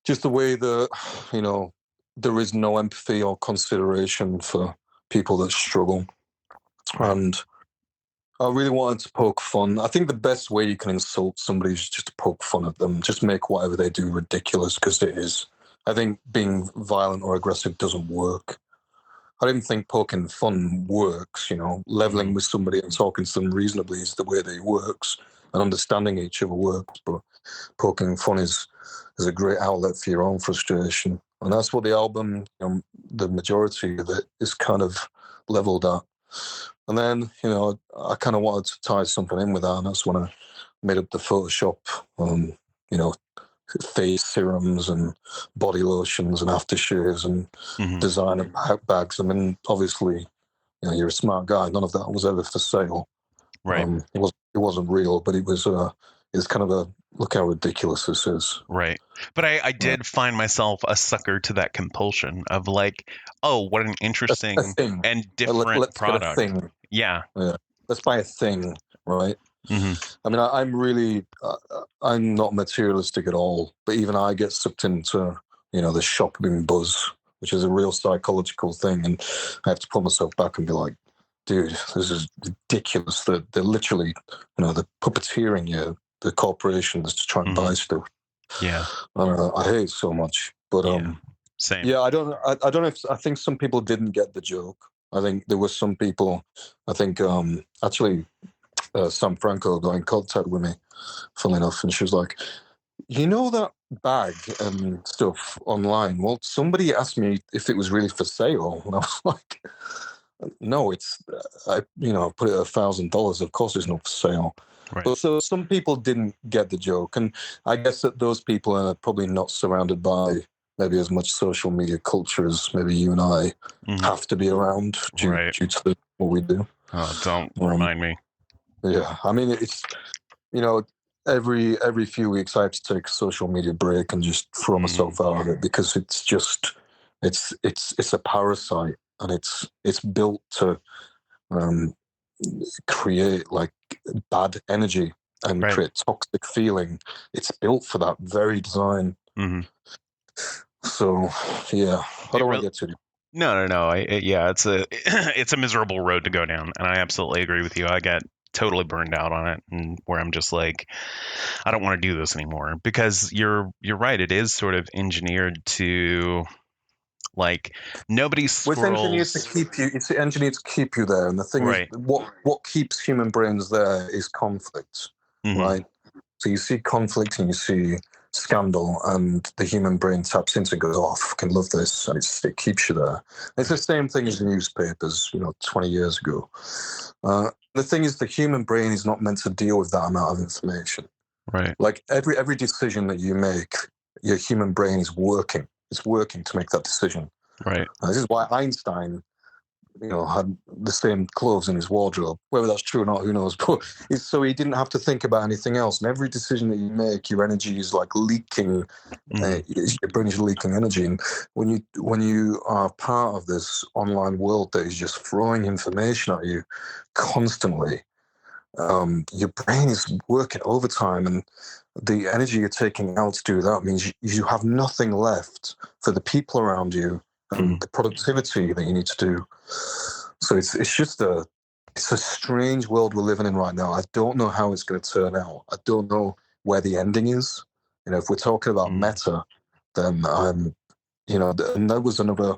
just the way that, there is no empathy or consideration for people that struggle. And I really wanted to poke fun. I think the best way you can insult somebody is just to poke fun at them. Just make whatever they do ridiculous, because it is. I think being violent or aggressive doesn't work. I didn't think poking fun works. Leveling with somebody and talking to them reasonably is the way that it works, and understanding each other works. But poking fun is a great outlet for your own frustration, and that's what the album, the majority of it, is kind of leveled at. And then, I kind of wanted to tie something in with that, and that's when I made up the Photoshop, face serums and body lotions and aftershaves and designer bags. I mean, obviously, you're a smart guy. None of that was ever for sale. Right. It wasn't real, but it was kind of a look how ridiculous this is. Right. But I did find myself a sucker to that compulsion of like, oh, what an interesting and different let's product. Get a thing. Yeah. Let's buy a thing, right? Mm-hmm. I mean, I'm really, I'm not materialistic at all, but even I get sucked into, the shopping buzz, which is a real psychological thing. And I have to pull myself back and be like, dude, this is ridiculous. They're literally, they're puppeteering you, the corporations, to try and buy stuff. Yeah. I hate it so much. But same. Yeah, I don't know if, I think some people didn't get the joke. I think there were some people, I think actually Sam Franco got in contact with me, funnily enough, and she was like, that bag and stuff online? Well, somebody asked me if it was really for sale, and I was like, no, it's, I put it at $1,000. Of course it's not for sale. Right. But so some people didn't get the joke, and I guess that those people are probably not surrounded by maybe as much social media culture as maybe you and I have to be around due to what we do. Oh, don't remind me. Yeah, I mean, it's, every few weeks I have to take a social media break and just throw myself out of it, because it's just, it's a parasite, and it's built to create like bad energy and create toxic feeling. It's built for that very design. So yeah, I don't want to get too. No. It's a miserable road to go down, and I absolutely agree with you. I get totally burned out on it, and where I'm just like, I don't want to do this anymore, because you're right. It is sort of engineered to Like nobody Well, it's engineered to scrolls. keep you. It's engineered to keep you there, and the thing Right. is, what keeps human brains there is conflict, right? So you see conflict and you see scandal, and the human brain taps into, goes, "Oh, I fucking love this," and it keeps you there. It's the same thing as the newspapers, 20 years ago. The thing is, the human brain is not meant to deal with that amount of information. Right. Like every decision that you make, your human brain is working. It's working to make that decision. Right. This is why Einstein, had the same clothes in his wardrobe. Whether that's true or not, who knows? But it's so he didn't have to think about anything else. And every decision that you make, your energy is like leaking. Your brain is leaking energy. And when you are part of this online world that is just throwing information at you constantly, your brain is working overtime, and the energy you're taking out to do that means you have nothing left for the people around you and the productivity that you need to do. So it's just a strange world we're living in right now. I don't know how it's going to turn out. I don't know where the ending is. If we're talking about meta, then and there was another,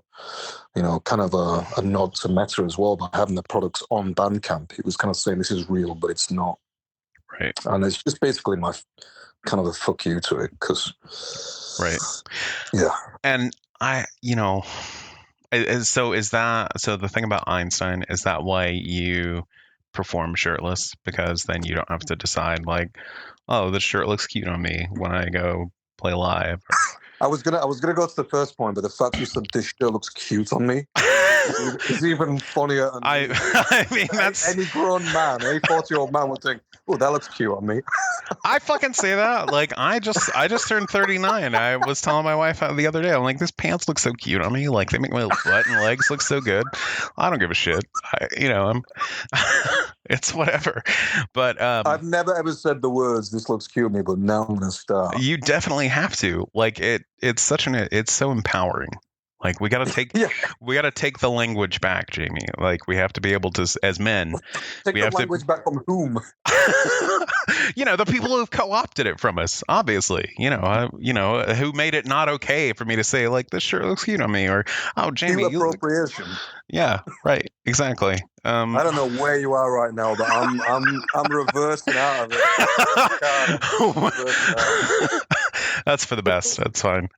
kind of a nod to meta as well by having the products on Bandcamp. It was kind of saying this is real, but it's not. Right. And it's just basically my kind of a fuck you to it, because. Right. Yeah. And so the thing about Einstein, is that why you perform shirtless? Because then you don't have to decide like, oh, this shirt looks cute on me when I go play live. I was gonna go to the first point, but the fact you said this shirt looks cute on me is even funnier. I mean, that's any grown man, any 40-year-old man would think, "Oh, that looks cute on me." I fucking say that. Like, I just turned 39. I was telling my wife the other day, I'm like, this pants look so cute on me. Like, they make my butt and legs look so good. I don't give a shit. It's whatever. But I've never ever said the words, "This looks cute on me," but now I'm gonna start. You definitely have to. Like, it's so empowering. Like, we gotta take the language back, Jamie. Like, we have to be able to, as men, take the language back from whom? The people who've co-opted it from us, obviously. Who made it not okay for me to say, like, this shirt looks cute on me, or, oh, Jamie, appropriation. Yeah, right, exactly. I don't know where you are right now, but I'm reversing out of it. That's for the best. That's fine.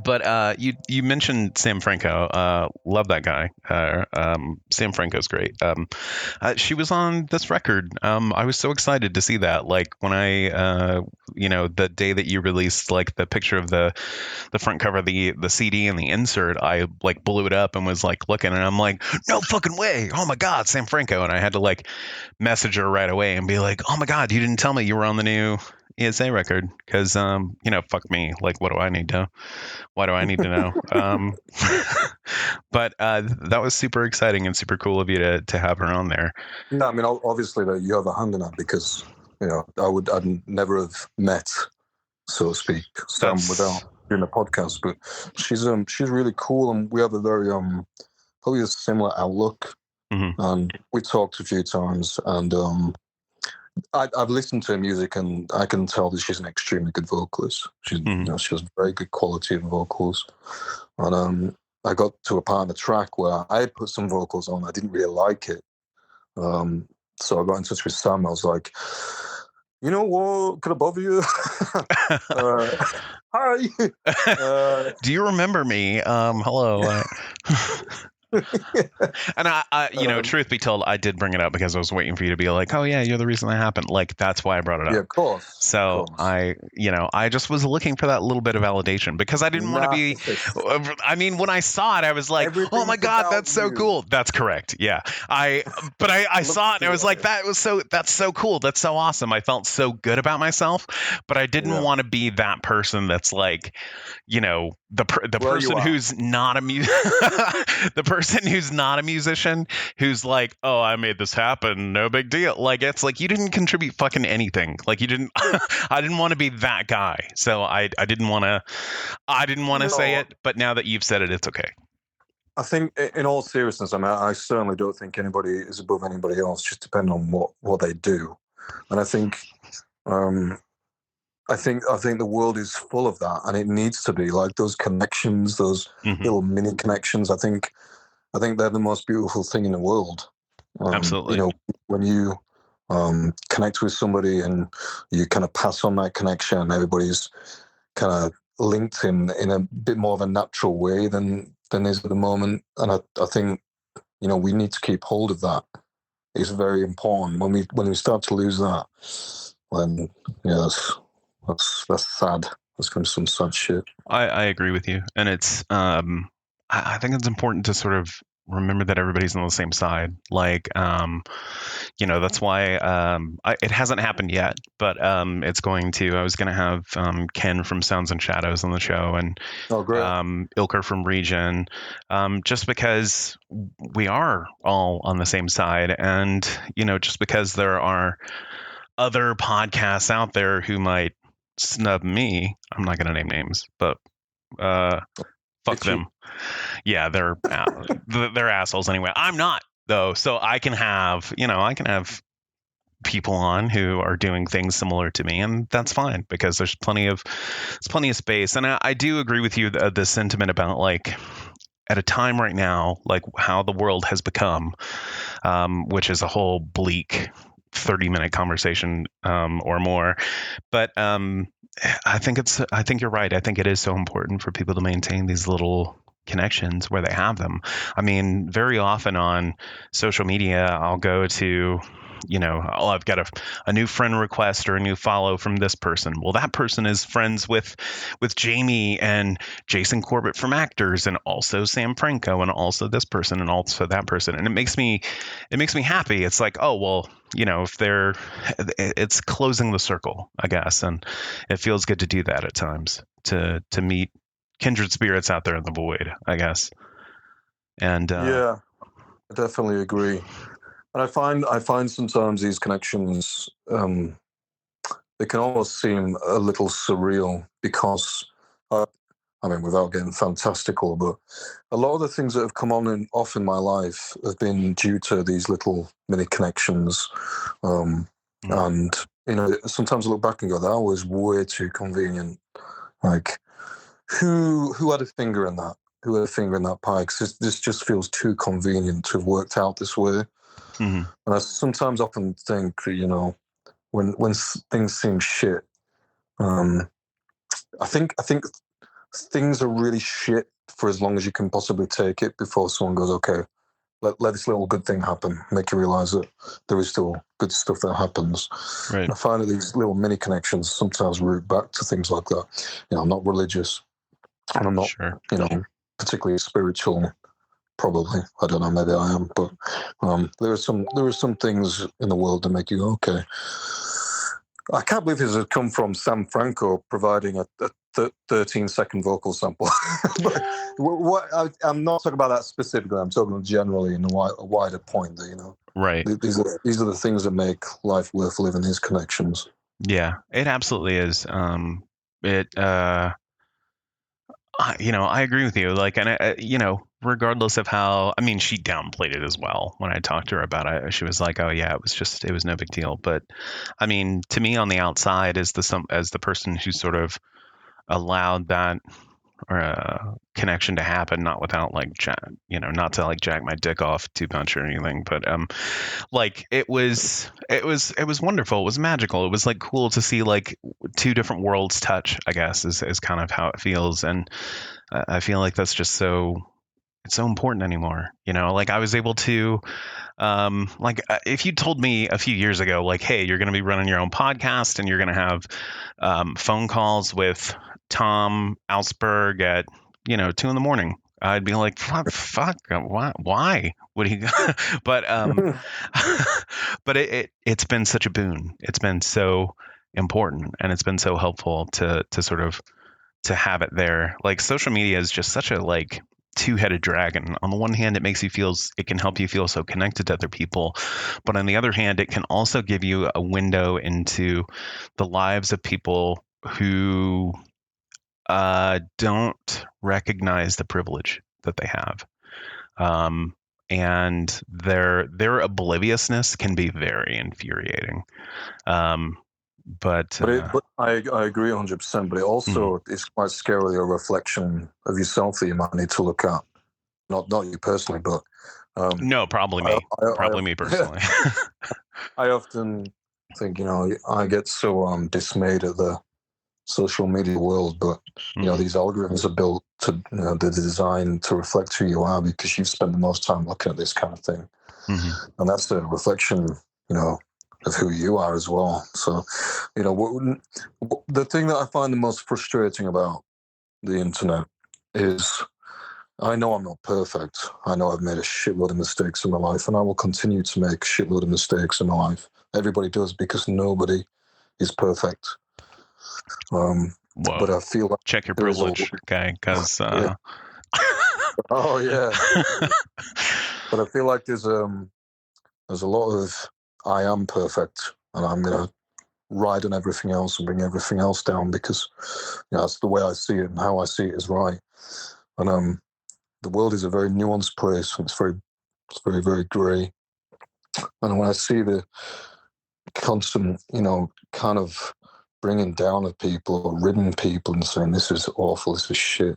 But you mentioned Sam Franco. Love that guy. Sam Franco's great. She was on this record. I was so excited to see that. Like when the day that you released like the picture of the front cover of the CD and the insert, I like blew it up and was like looking, and I'm like, no fucking way! Oh my god, Sam Franco! And I had to like message her right away and be like, oh my god, you didn't tell me you were on the new ESA record, because fuck me, like what do I need to why do I need to know? But that was super exciting and super cool of you to have her on there. No, I mean, obviously that you have a hand in that, because I'd never have met, so to speak, Sam without doing a podcast. But she's really cool, and we have a very probably a similar outlook. Mm-hmm. And we talked a few times, and I've listened to her music, and I can tell that she's an extremely good vocalist. She has very good quality of vocals. And I got to a part of the track where I had put some vocals on. I didn't really like it. So I got in touch with Sam. I was like, you know what? Could I bother you? Hi. Do you remember me? Hello. And I truth be told, I did bring it up because I was waiting for you to be like, oh yeah, you're the reason that happened. Like that's why I brought it up. Yeah, of course. So of course. I just was looking for that little bit of validation, because I didn't want to be. I mean, when I saw it, I was like, oh my god, that's so cool. That's correct. Yeah. I saw it and I was like, that's so cool. That's so awesome. I felt so good about myself, but I didn't want to be that person that's like, the person who's not a the person who's not a musician, who's like, oh, I made this happen, no big deal. Like it's like you didn't contribute fucking anything. Like you didn't. I didn't want to be that guy, so I didn't want to say it. But now that you've said it, it's okay. I think, in all seriousness, I mean, I certainly don't think anybody is above anybody else, just depending on what they do. And I think. I think the world is full of that, and it needs to be like those connections, those little mini connections. I think they're the most beautiful thing in the world. Absolutely. When you connect with somebody and you kind of pass on that connection, and everybody's kind of linked in a bit more of a natural way than is at the moment. And I think we need to keep hold of that. It's very important. When we start to lose that, then that's sad. That's kind of some sad shit. I agree with you, and it's I think it's important to sort of remember that everybody's on the same side. Like that's why it hasn't happened yet, but it's going to. I was going to have Ken from Sounds and Shadows on the show, and Ilker from Region, just because we are all on the same side, and just because there are other podcasts out there who might snub me. I'm not going to name names, but fuck them. Yeah, they're assholes anyway. I'm not though, so I can have people on who are doing things similar to me, and that's fine, because there's plenty of space. And I do agree with you, the sentiment about like at a time right now, like how the world has become, which is a whole bleak 30-minute conversation or more. But I think you're right. I think it is so important for people to maintain these little connections where they have them. I mean, very often on social media, I'll go to, I've got a new friend request or a new follow from this person. Well, that person is friends with Jamie and Jason Corbett from Actors, and also Sam Franco, and also this person, and also that person. And it makes me happy. It's like, oh, well, if it's closing the circle, I guess. And it feels good to do that at times, to meet kindred spirits out there in the void, I guess. And yeah, I definitely agree. And I find sometimes these connections, they can almost seem a little surreal, because, without getting fantastical, but a lot of the things that have come on and off in my life have been due to these little mini connections. And, sometimes I look back and go, that was way too convenient. Like, who had a finger in that? Who had a finger in that pie? Because this just feels too convenient to have worked out this way. And I sometimes often think, when things seem shit, I think things are really shit for as long as you can possibly take it before someone goes, okay, let this little good thing happen, make you realize that there is still good stuff that happens. Right. And I find that these little mini connections sometimes root back to things like that. I'm not religious, and I'm not, particularly spiritual. Probably, I don't know. Maybe I am, but there are some things in the world that make you go, okay. I can't believe this has come from Sam Franco providing a 13-second vocal sample. But I'm not talking about that specifically. I'm talking generally in a wider point that, right. These are the things that make life worth living, these connections. Yeah, it absolutely is. I agree with you. Like, and regardless of how, I mean, she downplayed it as well. When I talked to her about it, she was like, "Oh yeah, it was no big deal." But I mean, to me, on the outside, as the person who sort of allowed that connection to happen, not without like, not to like jack my dick off too much or anything, but like it was wonderful. It was magical. It was like cool to see like two different worlds touch, I guess, is kind of how it feels. And I feel like that's just it's so important anymore. Like I was able to, if you told me a few years ago, like, hey, you're going to be running your own podcast and you're going to have phone calls with Tom Alsberg at 2 a.m, I'd be like, fuck, why would he? But but it's been such a boon. It's been so important, and it's been so helpful to sort of to have it there. Like social media is just such a like two-headed dragon. On the one hand, it can help you feel so connected to other people, but on the other hand, it can also give you a window into the lives of people who don't recognize the privilege that they have, and their obliviousness can be very infuriating. But I agree 100%. But it also is quite scarily a reflection of yourself that you might need to look at. Not you personally, but no, probably me. Probably me personally. I often think, I get so dismayed at the social media world, but these algorithms are built to, they're designed to reflect who you are because you've spent the most time looking at this kind of thing, and that's a reflection, of who you are as well. So, the thing that I find the most frustrating about the internet is I know I'm not perfect. I know I've made a shitload of mistakes in my life, and I will continue to make a shitload of mistakes in my life. Everybody does, because nobody is perfect. But I feel like check your privilege, okay? Because oh yeah, but I feel like there's a lot of I am perfect, and I'm gonna ride on everything else and bring everything else down because that's the way I see it, and how I see it is right. And the world is a very nuanced place. It's very, very grey. And when I see the constant, kind of bringing down of people or ridding people and saying this is awful, this is shit,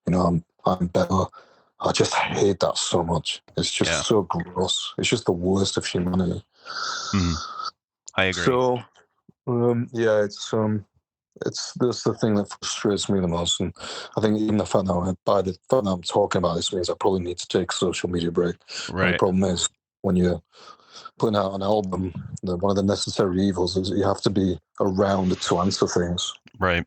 I'm better, I just hate that so much. It's just so gross. It's just the worst of humanity. I agree. So it's that's the thing that frustrates me the most. And I think even the fact that I'm talking about this means I probably need to take a social media break. Right. And the problem is when you're putting out an album, one of the necessary evils is that you have to be around to answer things. Right.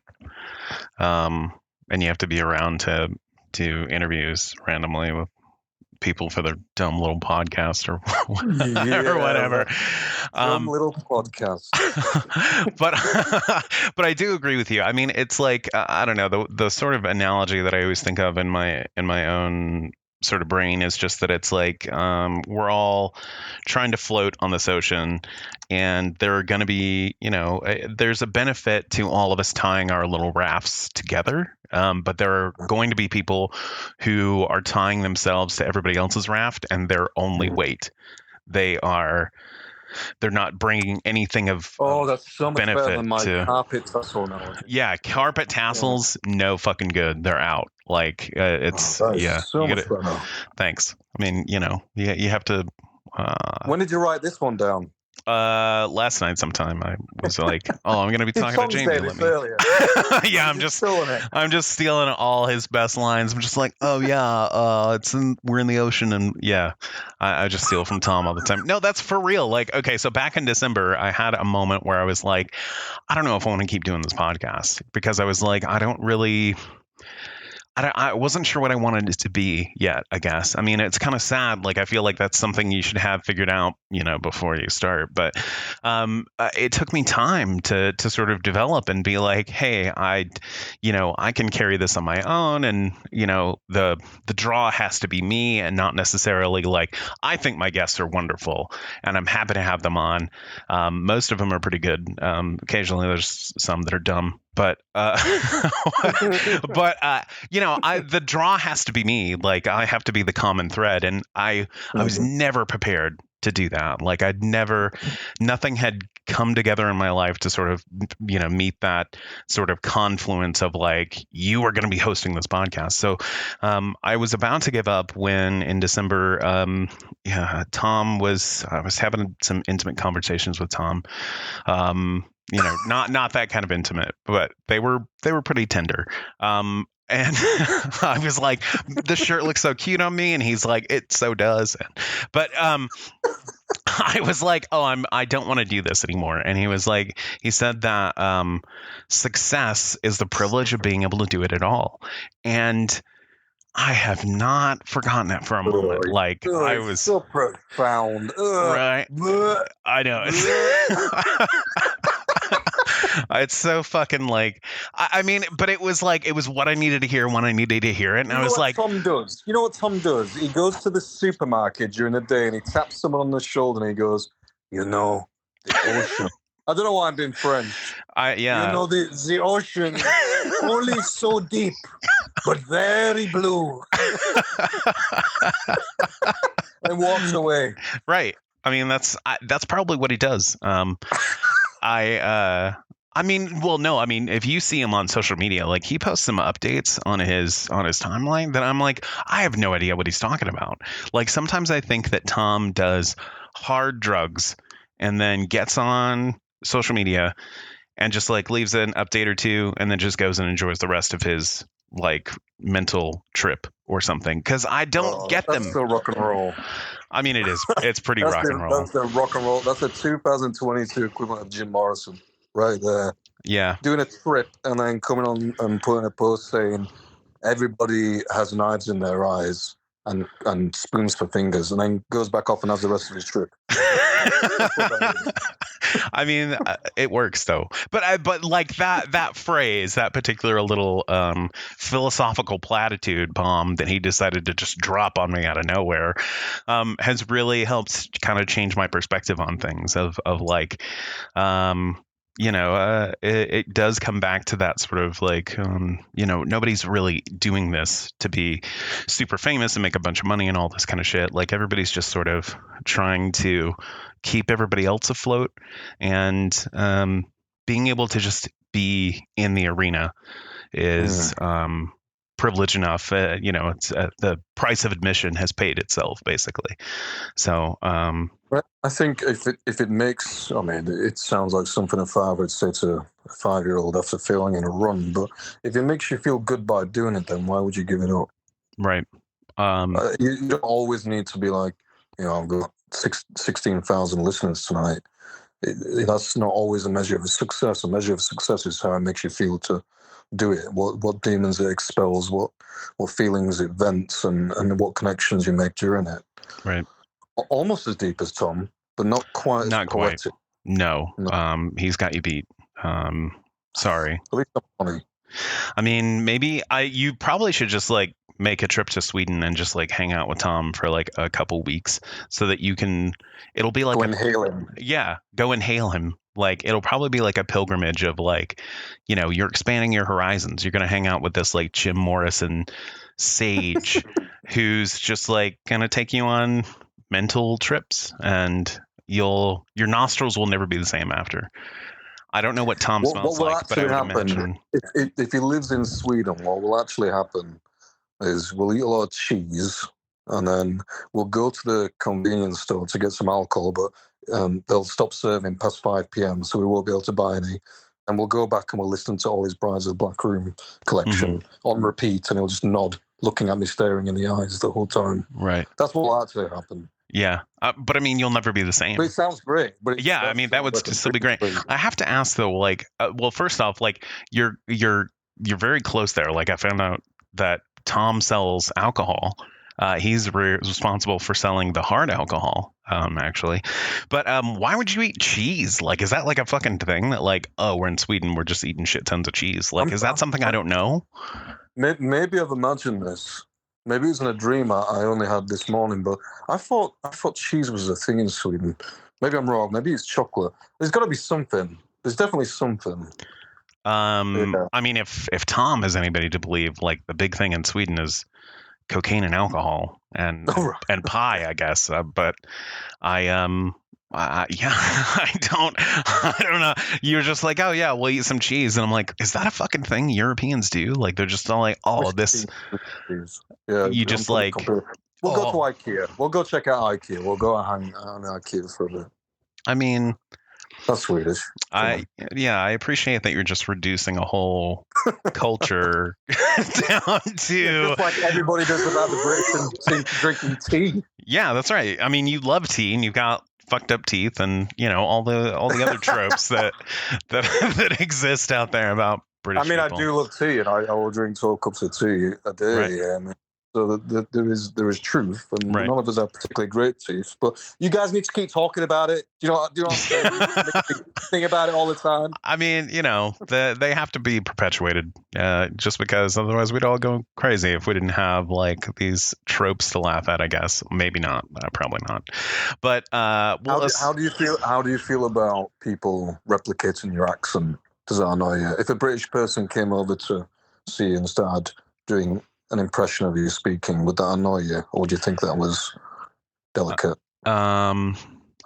And you have to be around to do interviews randomly with people for their dumb little podcast or whatever. Dumb little podcast. but I do agree with you. I mean, it's like I don't know, the sort of analogy that I always think of in my own sort of brain is just that it's like we're all trying to float on this ocean, and there are going to be, there's a benefit to all of us tying our little rafts together. But there are going to be people who are tying themselves to everybody else's raft, and their only weight. They're not bringing anything of that's so much benefit better than my to carpet tassel analogy. Yeah, carpet tassels, no fucking good. They're out. Like it's so much better. Thanks. I mean, you have to. When did you write this one down? Last night sometime I was like, oh, I'm gonna be talking to Jamie. Let me. Yeah, I'm just stealing all his best lines. I'm just like, oh yeah, we're in the ocean, and yeah, I just steal from Tom all the time. No, that's for real. Like, okay, so back in December, I had a moment where I was like, I don't know if I want to keep doing this podcast, because I was like, I wasn't sure what I wanted it to be yet, I guess. I mean, it's kind of sad. Like, I feel like that's something you should have figured out, before you start. But it took me time to sort of develop and be like, hey, I can carry this on my own. And, the draw has to be me, and not necessarily like, I think my guests are wonderful and I'm happy to have them on. Most of them are pretty good. Occasionally there's some that are dumb. But the draw has to be me. Like, I have to be the common thread, and I was never prepared to do that. Like, nothing had come together in my life to sort of meet that sort of confluence of like, you are going to be hosting this podcast. So I was about to give up when in December I was having some intimate conversations with Tom. Not that kind of intimate, but they were pretty tender. And I was like, the shirt looks so cute on me, and he's like, it so does. But I was like, I don't want to do this anymore. And he said that success is the privilege of being able to do it at all. And I have not forgotten that for a moment. Like, I was so profound. Right. I know. It's so fucking like, I mean, but it was what I needed to hear when I needed to hear it. And I was like, Tom does. You know what Tom does? He goes to the supermarket during the day and he taps someone on the shoulder and he goes, the ocean. I don't know why I'm being French. Yeah. The ocean, only so deep, but very blue. And walks away. Right. I mean, that's probably what he does. If you see him on social media, like, he posts some updates on his timeline that I'm like, I have no idea what he's talking about. Like, sometimes I think that Tom does hard drugs and then gets on social media and just like leaves an update or two and then just goes and enjoys the rest of his like mental trip or something. Cause I don't get them. That's the rock and roll. I mean, it's pretty rock and roll. That's the rock and roll. That's the 2022 equivalent of Jim Morrison right there. Yeah. Doing a trip and then coming on and putting a post saying everybody has knives in their eyes and spoons for fingers, and then goes back off and has the rest of his trip. I mean, it works though. But like that phrase, that particular little philosophical platitude bomb that he decided to just drop on me out of nowhere, has really helped kind of change my perspective on things. Of like, it does come back to that sort of like, nobody's really doing this to be super famous and make a bunch of money and all this kind of shit. Like, everybody's just sort of trying to keep everybody else afloat, and being able to just be in the arena is privilege enough. It's the price of admission has paid itself, basically. So I think if it makes, it sounds like something a father would say to a 5-year-old after failing in a run, but if it makes you feel good by doing it, then why would you give it up? Right. You don't always need to be like, I've got 16,000 listeners tonight. That's not always a measure of success. A measure of success is how it makes you feel to do it. What demons it expels, what feelings it vents, and what connections you make during it. Right. Almost as deep as Tom, but not quite as poetic. No. He's got you beat. Sorry. At least I'm funny. I mean, maybe you probably should just like make a trip to Sweden and just like hang out with Tom for like a couple weeks, so that it'll be like go inhale him. Yeah, go inhale him. Like, it'll probably be like a pilgrimage of like, you're expanding your horizons. You're going to hang out with this like Jim Morrison sage who's just like going to take you on mental trips, and your nostrils will never be the same after. I don't know what Tom smells like, but I would imagine if he lives in Sweden, what will actually happen is we'll eat a lot of cheese, and then we'll go to the convenience store to get some alcohol, but they'll stop serving past 5 p.m, so we won't be able to buy any. And we'll go back and we'll listen to all his Brides of the Black Room collection on repeat, and he'll just nod, looking at me, staring in the eyes the whole time. Right. That's what will actually happen. Yeah, but I mean, you'll never be the same. But it sounds great. But yeah, I mean, that would still be great. I have to ask though, like, well, first off, like, you're very close there. Like, I found out that Tom sells alcohol. He's responsible for selling the hard alcohol, actually. But why would you eat cheese? Like, is that like a fucking thing that, like, oh, we're in Sweden, we're just eating shit tons of cheese? Like, is that something I don't know? Maybe I've imagined this. Maybe it was in a dream I only had this morning, but I thought cheese was a thing in Sweden. Maybe I'm wrong. Maybe it's chocolate. There's got to be something. There's definitely something. Yeah. I mean, if Tom has anybody to believe, like, the big thing in Sweden is cocaine and alcohol and pie, I guess. But I don't know. You're just like, oh yeah, we'll eat some cheese, and I'm like, is that a fucking thing Europeans do? Like, they're just all like, oh, this. Yeah, you just like. We'll go to IKEA. We'll go check out IKEA. We'll go hang on IKEA for a bit. I mean, that's Swedish. I appreciate that you're just reducing a whole culture down to just like everybody does about the Brits drinking tea. Yeah, that's right. I mean, you love tea, and you've got fucked up teeth, and all the other tropes that exist out there about British. I mean, people. I do love tea, and I will drink 12 cups of tea a day. Right. So there is truth, and none of us have particularly great teeth. But you guys need to keep talking about it. Do you know what I'm saying? Think about it all the time. I mean, they have to be perpetuated, just because otherwise we'd all go crazy if we didn't have like these tropes to laugh at. I guess maybe not, probably not. But how do you feel? How do you feel about people replicating your accent? Does that annoy you? If a British person came over to see you and started doing an impression of you speaking, would that annoy you, or would you think that was delicate? I'm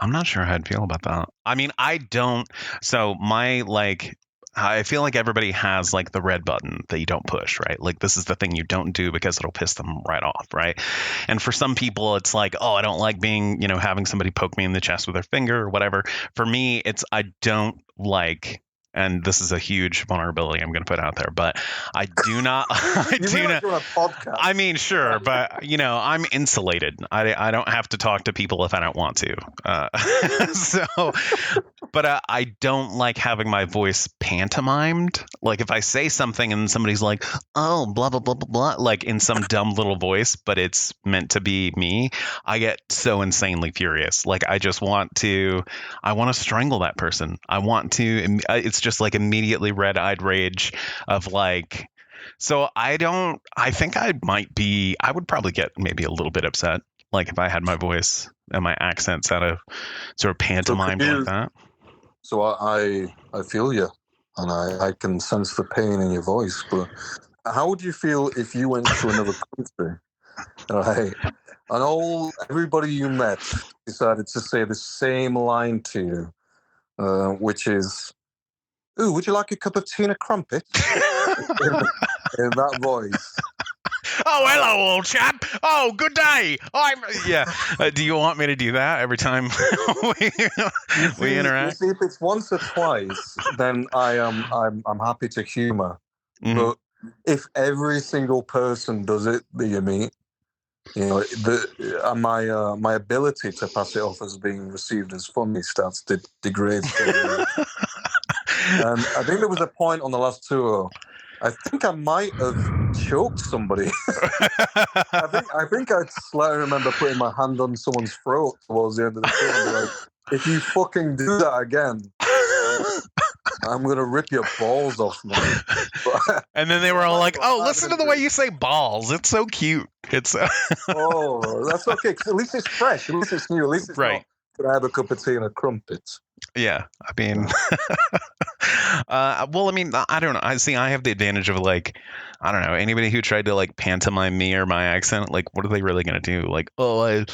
not sure how I'd feel about that. I mean, I don't. So I feel like everybody has like the red button that you don't push, right? Like, this is the thing you don't do because it'll piss them right off, right? And for some people, it's like, oh, I don't like being, having somebody poke me in the chest with their finger or whatever. For me, it's I don't like. And this is a huge vulnerability I'm going to put out there, but I do not. I mean, sure, but I'm insulated. I don't have to talk to people if I don't want to. But I don't like having my voice pantomimed. Like, if I say something and somebody's like, "Oh, blah blah blah blah blah," like in some dumb little voice, but it's meant to be me, I get so insanely furious. Like, I want to strangle that person. I want to. It's just like immediately red-eyed rage of like. So I think I would probably get maybe a little bit upset, like if I had my voice and my accent sort of pantomimed like that. So I feel you, and I can sense the pain in your voice. But how would you feel if you went to another country, right, and everybody you met decided to say the same line to you, which is, "Ooh, would you like a cup of tea and a crumpet?" in that voice. Oh, hello, old chap. Oh, good day. Do you want me to do that every time we interact? You see, if it's once or twice, then I'm happy to humor. Mm-hmm. But if every single person does it that you meet, my ability to pass it off as being received as funny starts to degrade. And I think there was a point on the last tour. I think I might have choked somebody. I think I slightly remember putting my hand on someone's throat towards the end of the tour and be like, "If you fucking do that again, I'm gonna rip your balls off, man." And then they were all like, "Oh, listen to the way you say balls. It's so cute." It's oh, that's okay. At least it's fresh. At least it's new. At least it's right. Could I have a cup of tea and a crumpet? Yeah, I mean, well, I mean, I don't know. I have the advantage of like, I don't know, anybody who tried to like pantomime me or my accent, like, what are they really going to do? Like, oh, I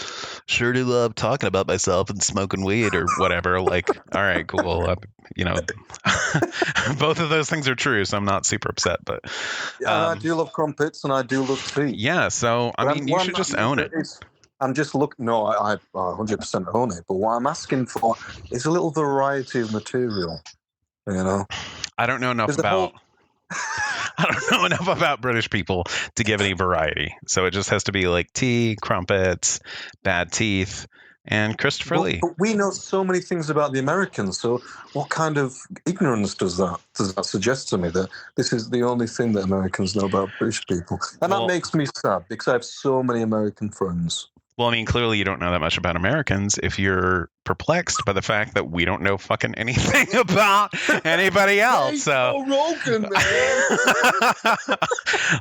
sure do love talking about myself and smoking weed or whatever. Like, all right, cool. Both of those things are true, so I'm not super upset. But I do love crumpets and I do love tea. Yeah, so I mean, you should just own it. I'm just looking. No, I 100% own it. But what I'm asking for is a little variety of material. You know, I don't know enough about. I don't know enough about British people to give any variety. So it just has to be like tea, crumpets, bad teeth, and Christopher Lee. But we know so many things about the Americans. So what kind of ignorance does that suggest to me, that this is the only thing that Americans know about British people? And that makes me sad because I have so many American friends. Well, I mean, clearly you don't know that much about Americans if you're perplexed by the fact that we don't know fucking anything about anybody else. Hey, so Joe Rogan, man.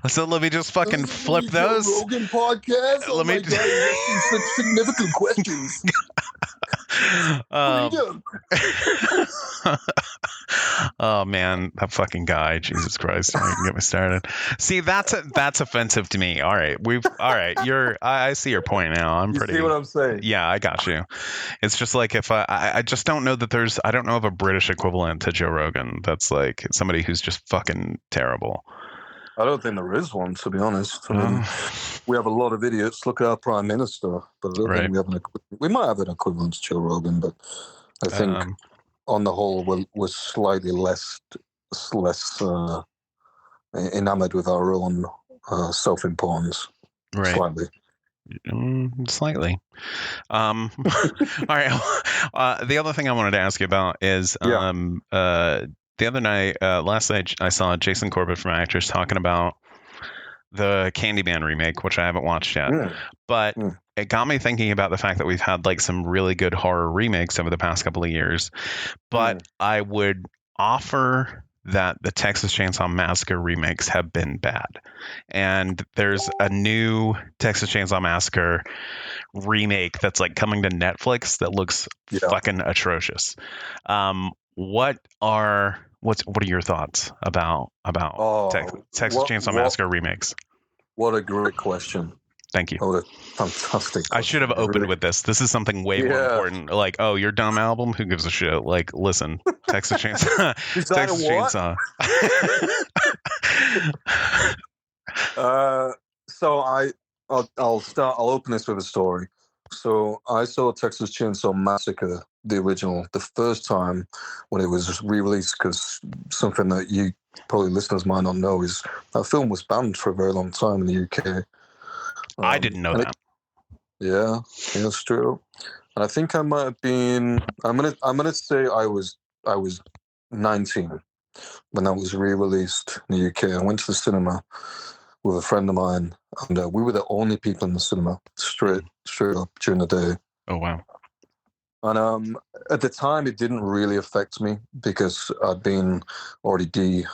So let me just fucking flip those. Joe Rogan podcast. Oh my God, you're such significant questions. Oh man, that fucking guy! Jesus Christ! You can get me started. See, that's offensive to me. All right, I see your point now. You see what I'm saying? Yeah, I got you. It's just like if I just don't know that I don't know of a British equivalent to Joe Rogan. That's like somebody who's just fucking terrible. I don't think there is one, to be honest. I mean, we have a lot of idiots. Look at our prime minister, but I don't think we have we might have an equivalent to Joe Rogan, but I think on the whole we're slightly less enamored with our own self-importance. Right. Slightly. All right. The other thing I wanted to ask you about is the other night, last night, I saw Jason Corbett from Actors talking about the Candyman remake, which I haven't watched yet. But it got me thinking about the fact that we've had like some really good horror remakes over the past couple of years. But I would offer that the Texas Chainsaw Massacre remakes have been bad. And there's a new Texas Chainsaw Massacre remake that's like coming to Netflix that looks fucking atrocious. What are your thoughts about Texas Chainsaw Massacre remakes? What a great question. Thank you. What a fantastic question. I should have opened with this. This is something way more important. Like, oh, your dumb album? Who gives a shit? Like, listen, Texas Chainsaw. Texas Chainsaw. So I'll open this with a story. So I saw Texas Chainsaw Massacre, the original, the first time when it was re-released, because something that you probably listeners might not know is that film was banned for a very long time in the UK. I didn't know that. It's true. And I think I might have been. I'm gonna say I was 19 when that was re-released in the UK. I went to the cinema with a friend of mine, and we were the only people in the cinema straight up during the day. Oh wow! And at the time, it didn't really affect me because I'd been already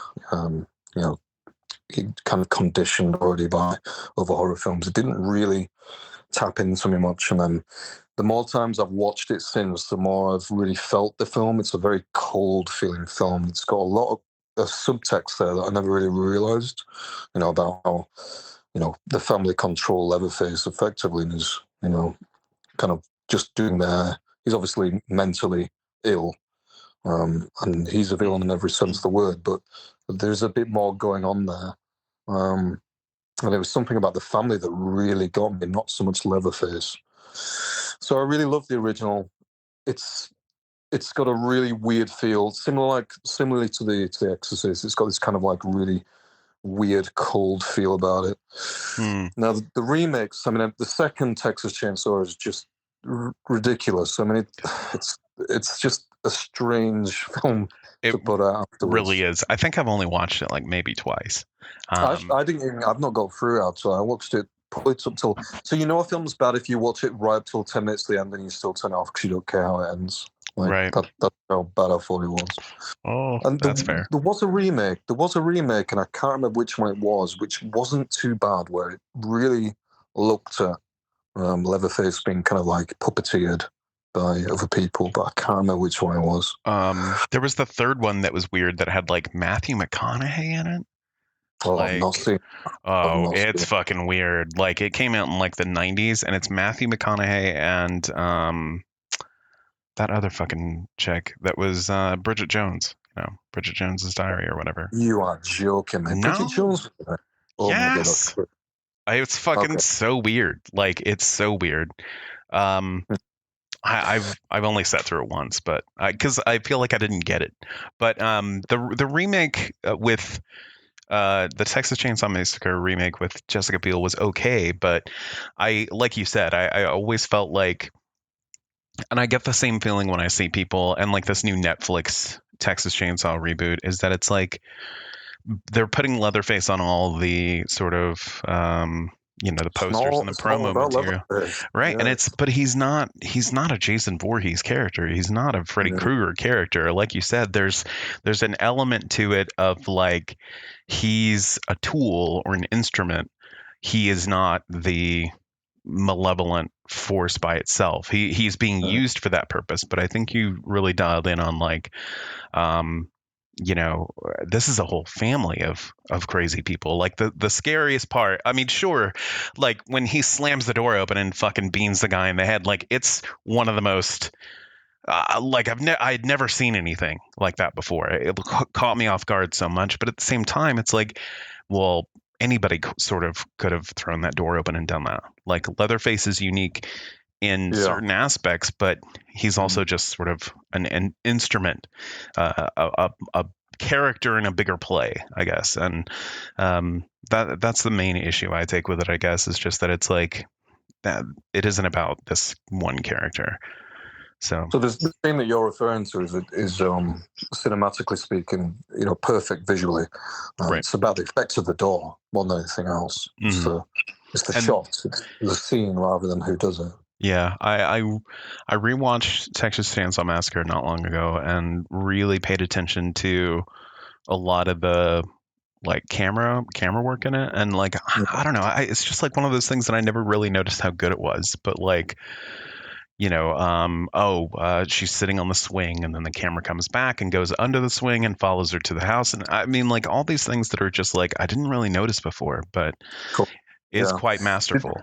kind of conditioned already by other horror films. It didn't really tap into me much. And then the more times I've watched it since, the more I've really felt the film. It's a very cold feeling film. It's got a lot of subtext there that I never really realized, about how, the family control Leatherface effectively is, kind of just doing there. He's obviously mentally ill. And he's a villain in every sense of the word, but there's a bit more going on there. And it was something about the family that really got me, not so much Leatherface. So I really love the original. It's got a really weird feel, similarly to the Exorcist. It's got this kind of like really weird, cold feel about it. Now the remakes. I mean, the second Texas Chainsaw is just ridiculous. I mean, it's just a strange film to put out afterwards. Really is. I think I've only watched it like maybe twice. I've not got through it, so I watched it probably up till. So a film's bad if you watch it right up till 10 minutes to the end, and you still turn it off because you don't care how it ends. Right. That's how bad I thought it was. Oh, and that's fair. There was a remake, and I can't remember which one it was, which wasn't too bad, where it really looked at Leatherface being kind of like puppeteered by other people, but I can't remember which one it was. There was the third one that was weird that had like Matthew McConaughey in it. Oh, I've not seen. It's fucking weird. Like it came out in like the 90s, and it's Matthew McConaughey and that other fucking chick that was Bridget Jones. Bridget Jones's Diary or whatever. You are joking, man. No. Bridget Jones. Oh yes. My God, It's fucking Okay. so weird. Like it's so weird. Um, I've only sat through it once, but because I feel like I didn't get it. But the remake with the Texas Chainsaw Massacre remake with Jessica Biel was okay, but I like you said, I always felt like, and I get the same feeling when I see people and like this new Netflix Texas Chainsaw reboot is that it's like they're putting Leatherface on all the sort of the posters and the It's all promo about material, Leatherface. right? And Yeah. it's but he's not a Jason Voorhees character. He's not a Freddy Yeah. Krueger character. Like you said, there's an element to it of like he's a tool or an instrument. He is not the malevolent force by itself. He's being Yeah. used for that purpose. But I think you really dialed in on like um you know, this is a whole family of crazy people. Like the scariest part, I mean, sure, like when he slams the door open and fucking beans the guy in the head, like it's one of the most like I'd never seen anything like that before. It caught me off guard so much, but at the same time it's like, well, anybody sort of could have thrown that door open and done that. Like Leatherface is unique in Yeah. certain aspects, but he's also just sort of an instrument, a character in a bigger play, I guess. And that's the main issue I take with it, I guess, is just that it's like that it isn't about this one character. So So the thing that you're referring to is cinematically speaking, perfect visually. right. It's about the effects of the door more than anything else. Mhm. It's the And shot, it's the scene rather than who does it. yeah, I rewatched Texas Chainsaw Massacre not long ago and really paid attention to a lot of the like camera work in it, and like I don't know, it's just like one of those things that I never really noticed how good it was, but like she's sitting on the swing and then the camera comes back and goes under the swing and follows her to the house, and I mean like all these things that are just like I didn't really notice before, but Cool. is Yeah. quite masterful.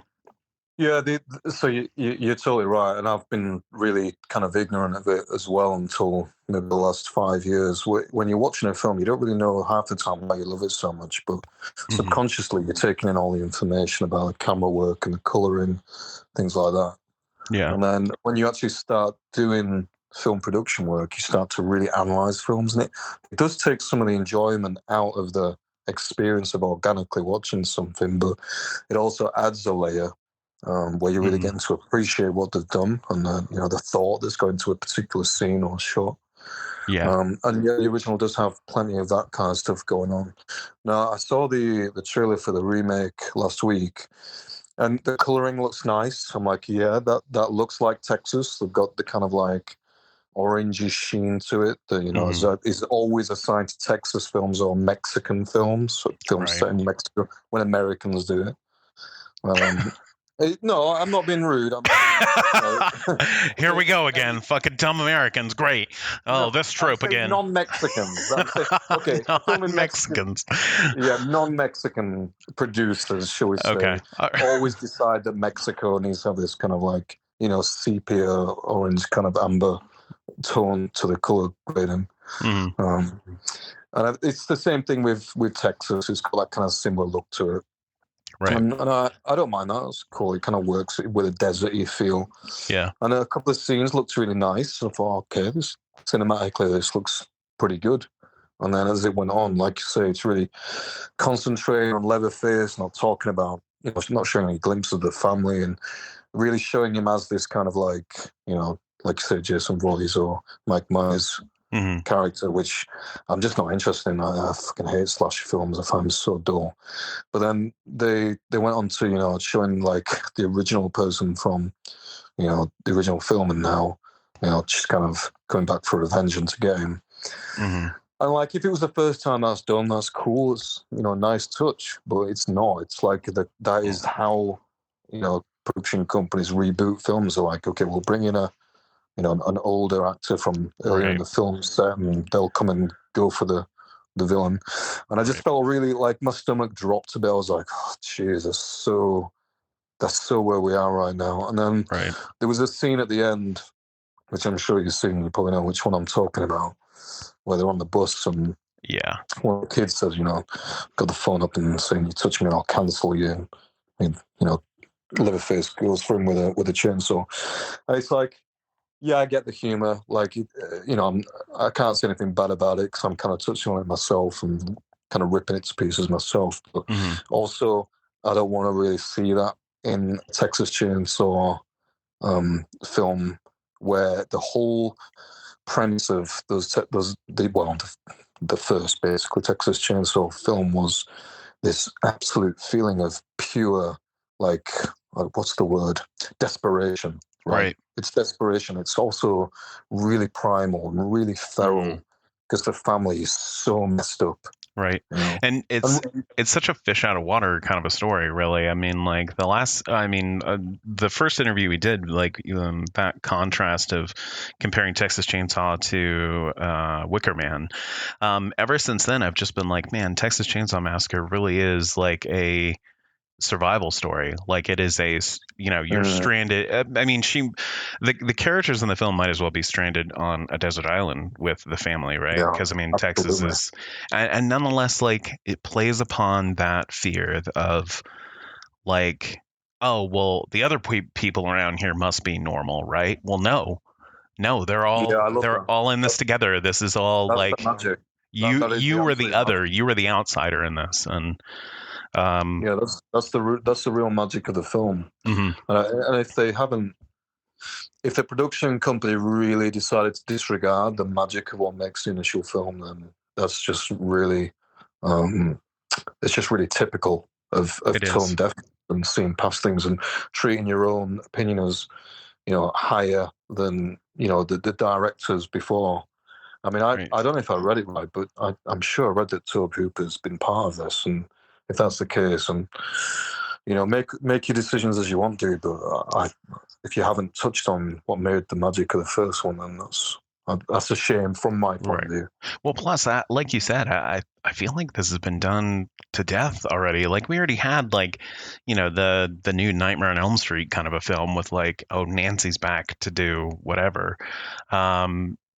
Yeah, so you're totally right, and I've been really kind of ignorant of it as well until maybe the last 5 years. When you're watching a film, you don't really know half the time why you love it so much, but Hmm. subconsciously you're taking in all the information about the camera work and the coloring, things like that. Yeah. And then when you actually start doing film production work, you start to really analyze films, and it does take some of the enjoyment out of the experience of organically watching something, but it also adds a layer where you're really Hmm. getting to appreciate what they've done and the thought that's going into a particular scene or shot. Yeah. And yeah, the original does have plenty of that kind of stuff going on. Now, I saw the trailer for the remake last week, and the coloring looks nice. I'm like, yeah, that looks like Texas. They've got the kind of like orangey sheen to it that Hmm. is always assigned to Texas films or Mexican films, so films Right. set in Mexico when Americans do it. Um, no, I'm not being rude. I'm Here we go and again. Fucking dumb Americans. Great. Oh, no, this I'm trope saying again. non-Mexicans. I'm saying okay, a film in Mexico. Non-Mexicans. Yeah, non-Mexican producers, shall we Okay. say, always decide that Mexico needs to have this kind of like sepia orange kind of amber tone to the color grading. Mhm. Um, and it's the same thing with Texas. It's got that kind of similar look to it. Right. And I don't mind that. It's cool. It kind of works with a deserty feel. Yeah. And a couple of scenes looked really nice. I thought, okay, this cinematically, this looks pretty good. And then as it went on, like you say, it's really concentrating on Leatherface, not talking about, not showing any glimpse of the family, and really showing him as this kind of like, like you say, Jason Voorhees or Mike Myers Mhm. character, which I'm just not interested in. I fucking hate slasher films. I find them so dull. But then they went on to showing like the original person from the original film, and now just kind of going back for revenge and to get him. Mhm. And like if it was the first time that's done, that's cool. It's a nice touch, but it's not. It's like that is how production companies reboot films. Are like, okay, we'll bring in an older actor from earlier in Right. the film set, and they'll come and go for the villain. And I just Right. felt really like my stomach dropped a bit. I was like, oh, Jesus, that's so where we are right now. And then Right. there was a scene at the end, which I'm sure you've seen. You probably know which one I'm talking about, where they're on the bus and Yeah. one of the kids says, got the phone up and saying, "You touch me, I'll cancel you." and, Leatherface goes for him with a chainsaw. And it's like, yeah, I get the humor. Like, I can't say anything bad about it because I'm kind of touching on it myself and kind of ripping it to pieces myself. But also, I don't want to really see that in Texas Chainsaw film, where the whole premise of the first basically Texas Chainsaw film was this absolute feeling of pure, like, what's the word? Desperation, right? It's desperation. It's also really primal and really feral because the family is so messed up. Right. And it's such a fish out of water kind of a story, really. I mean, like the first interview we did, like that contrast of comparing Texas Chainsaw to Wicker Man. Ever since then, I've just been like, man, Texas Chainsaw Massacre really is like a survival story. Like it is you're stranded. I mean, the characters in the film might as well be stranded on a desert island with the family, right? Because Texas is, and nonetheless, like it plays upon that fear of like, oh well, the other people around here must be normal, right? Well, no, they're all in this together. This is all that's like the magic. You were the other, you were the outsider in this, and that's the real magic of the film. And if the production company really decided to disregard the magic of what makes the initial film, then that's just really, it's just really typical of tone deaf and seeing past things and treating your own opinion as, higher than, the directors before. I mean, I don't know if I read it right, but I'm sure I read that Tobe Hooper's been part of this, and if that's the case, and make your decisions as you want to, but if you haven't touched on what made the magic of the first one, then that's a shame from my point of view. Well, plus, like you said, I feel like this has been done to death already. Like we already had the new Nightmare on Elm Street kind of a film with like, oh, Nancy's back to do whatever.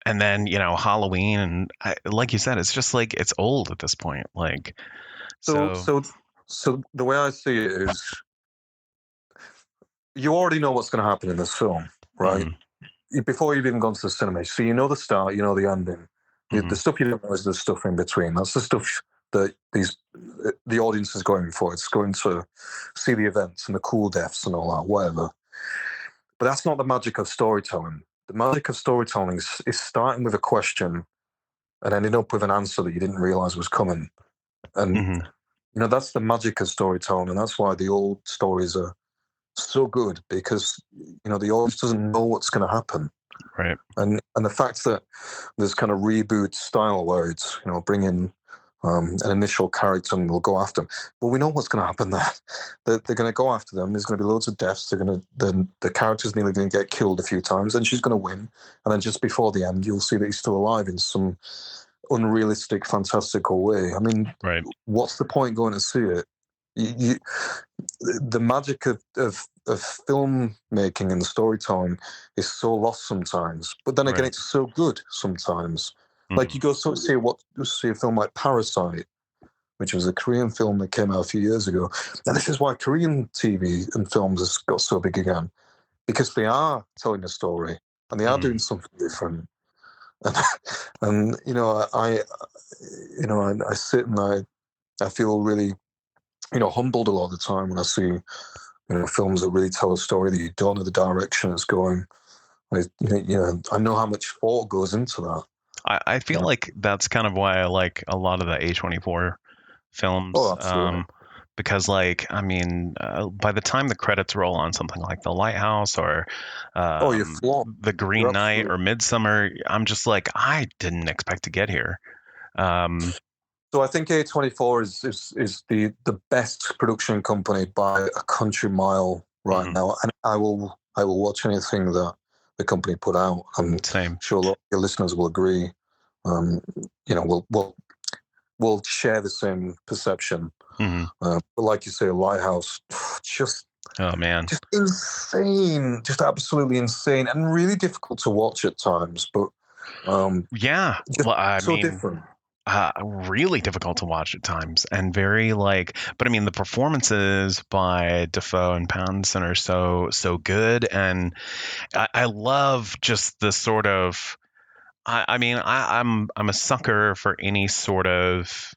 And then, Halloween, and like you said, it's just like it's old at this point. Like, so the way I see it is, you already know what's going to happen in this film, right? Before you've even gone to the cinema, so you know the start, you know the ending. The stuff you don't know is the stuff in between. That's the stuff that the audience is going for. It's going to see the events and the cool deaths and all that, whatever. But that's not the magic of storytelling. The magic of storytelling is starting with a question and ending up with an answer that you didn't realize was coming. And, that's the magic of storytelling. And that's why the old stories are so good, because, the audience doesn't know what's going to happen. Right. And the fact that there's kind of reboot style where it's, bring in an initial character and we'll go after them. Well, we know what's going to happen there. They're going to go after them. There's going to be loads of deaths. The character's nearly going to get killed a few times, and she's going to win. And then just before the end, you'll see that he's still alive in some unrealistic, fantastical way. I mean, what's the point going to see it? The magic of filmmaking and storytelling is so lost sometimes, but then again, it's so good sometimes. Like you go see a film like Parasite, which was a Korean film that came out a few years ago, and this is why Korean TV and films has got so big again, because they are telling a story and they are doing something different. And I sit and I feel really humbled a lot of the time when I see films that really tell a story that you don't know the direction it's going. I know how much thought goes into that. I feel like that's kind of why I like a lot of the A24 films. Oh, absolutely. Because by the time the credits roll on something like The Lighthouse or The Green Knight or Midsummer, I'm just like, I didn't expect to get here. So I think A24 is the best production company by a country mile right now, and I will watch anything that the company put out. I'm sure a lot of your listeners will agree. We'll share the same perception. But like you say, Lighthouse, just insane, just absolutely insane, and really difficult to watch at times. But so different. really difficult to watch at times, and very like. But I mean, the performances by Defoe and Pattinson are so good, and I love just the sort of. I mean, I'm a sucker for any sort of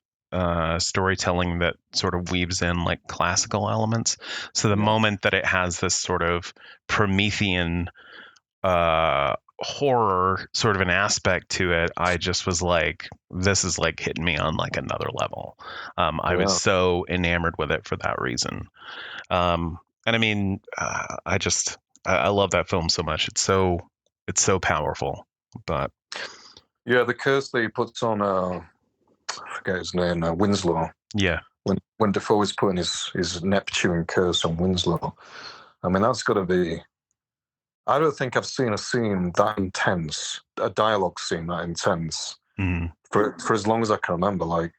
storytelling that sort of weaves in like classical elements. So the Yeah. moment that it has this sort of Promethean horror sort of an aspect to it, I just was like, this is like hitting me on like another level. I was Yeah. so enamored with it for that reason. And I mean, I love that film so much. It's so powerful. But Yeah, the curse that he puts on, I forget his name, Winslow. yeah, When Defoe is putting his Neptune curse on Winslow, I mean, that's got to be. I don't think I've seen a scene that intense, a dialogue scene that intense mm, for as long as I can remember. Like,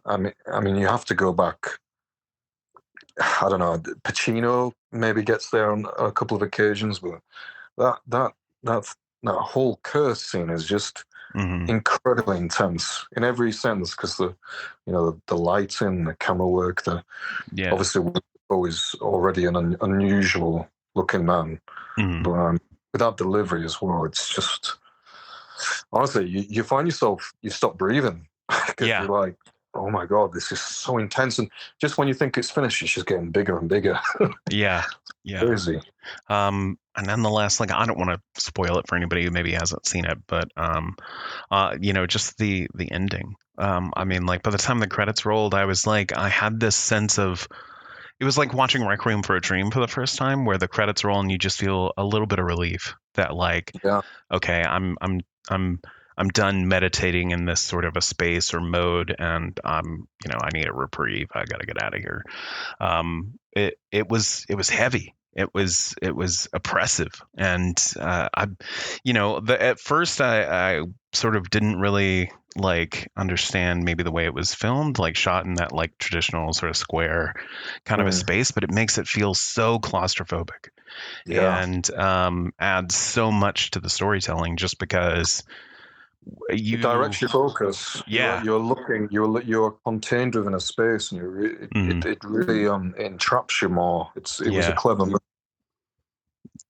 I mean, you have to go back. I don't know. Pacino maybe gets there on a couple of occasions, but that that that that whole curse scene is just mm, incredibly intense in every sense because the lighting, the camera work, the yeah, obviously Wilco is already an unusual looking man, mm, but with that delivery as well, it's just honestly you find yourself you stop breathing because yeah, you're like, oh my god, this is so intense, and just when you think it's finished, it's just getting bigger and bigger. yeah, yeah. Crazy. And nonetheless, like I don't want to spoil it for anybody who maybe hasn't seen it, but just the ending. I mean, like by the time the credits rolled, I was like, I had this sense of it was like watching Requiem for a Dream for the first time, where the credits roll and you just feel a little bit of relief that like, Yeah. okay, I'm I'm done meditating in this sort of a space or mode, and I need a reprieve. I got to get out of here. It was heavy. It was oppressive, and at first I sort of didn't really like understand maybe the way it was filmed, like shot in that like traditional sort of square kind of a Mm. space, but it makes it feel so claustrophobic Yeah. and adds so much to the storytelling just because It you directs your focus. yeah. You're looking. You're contained within a space, and Mhm. it really entraps you more. It was a Yeah, clever move.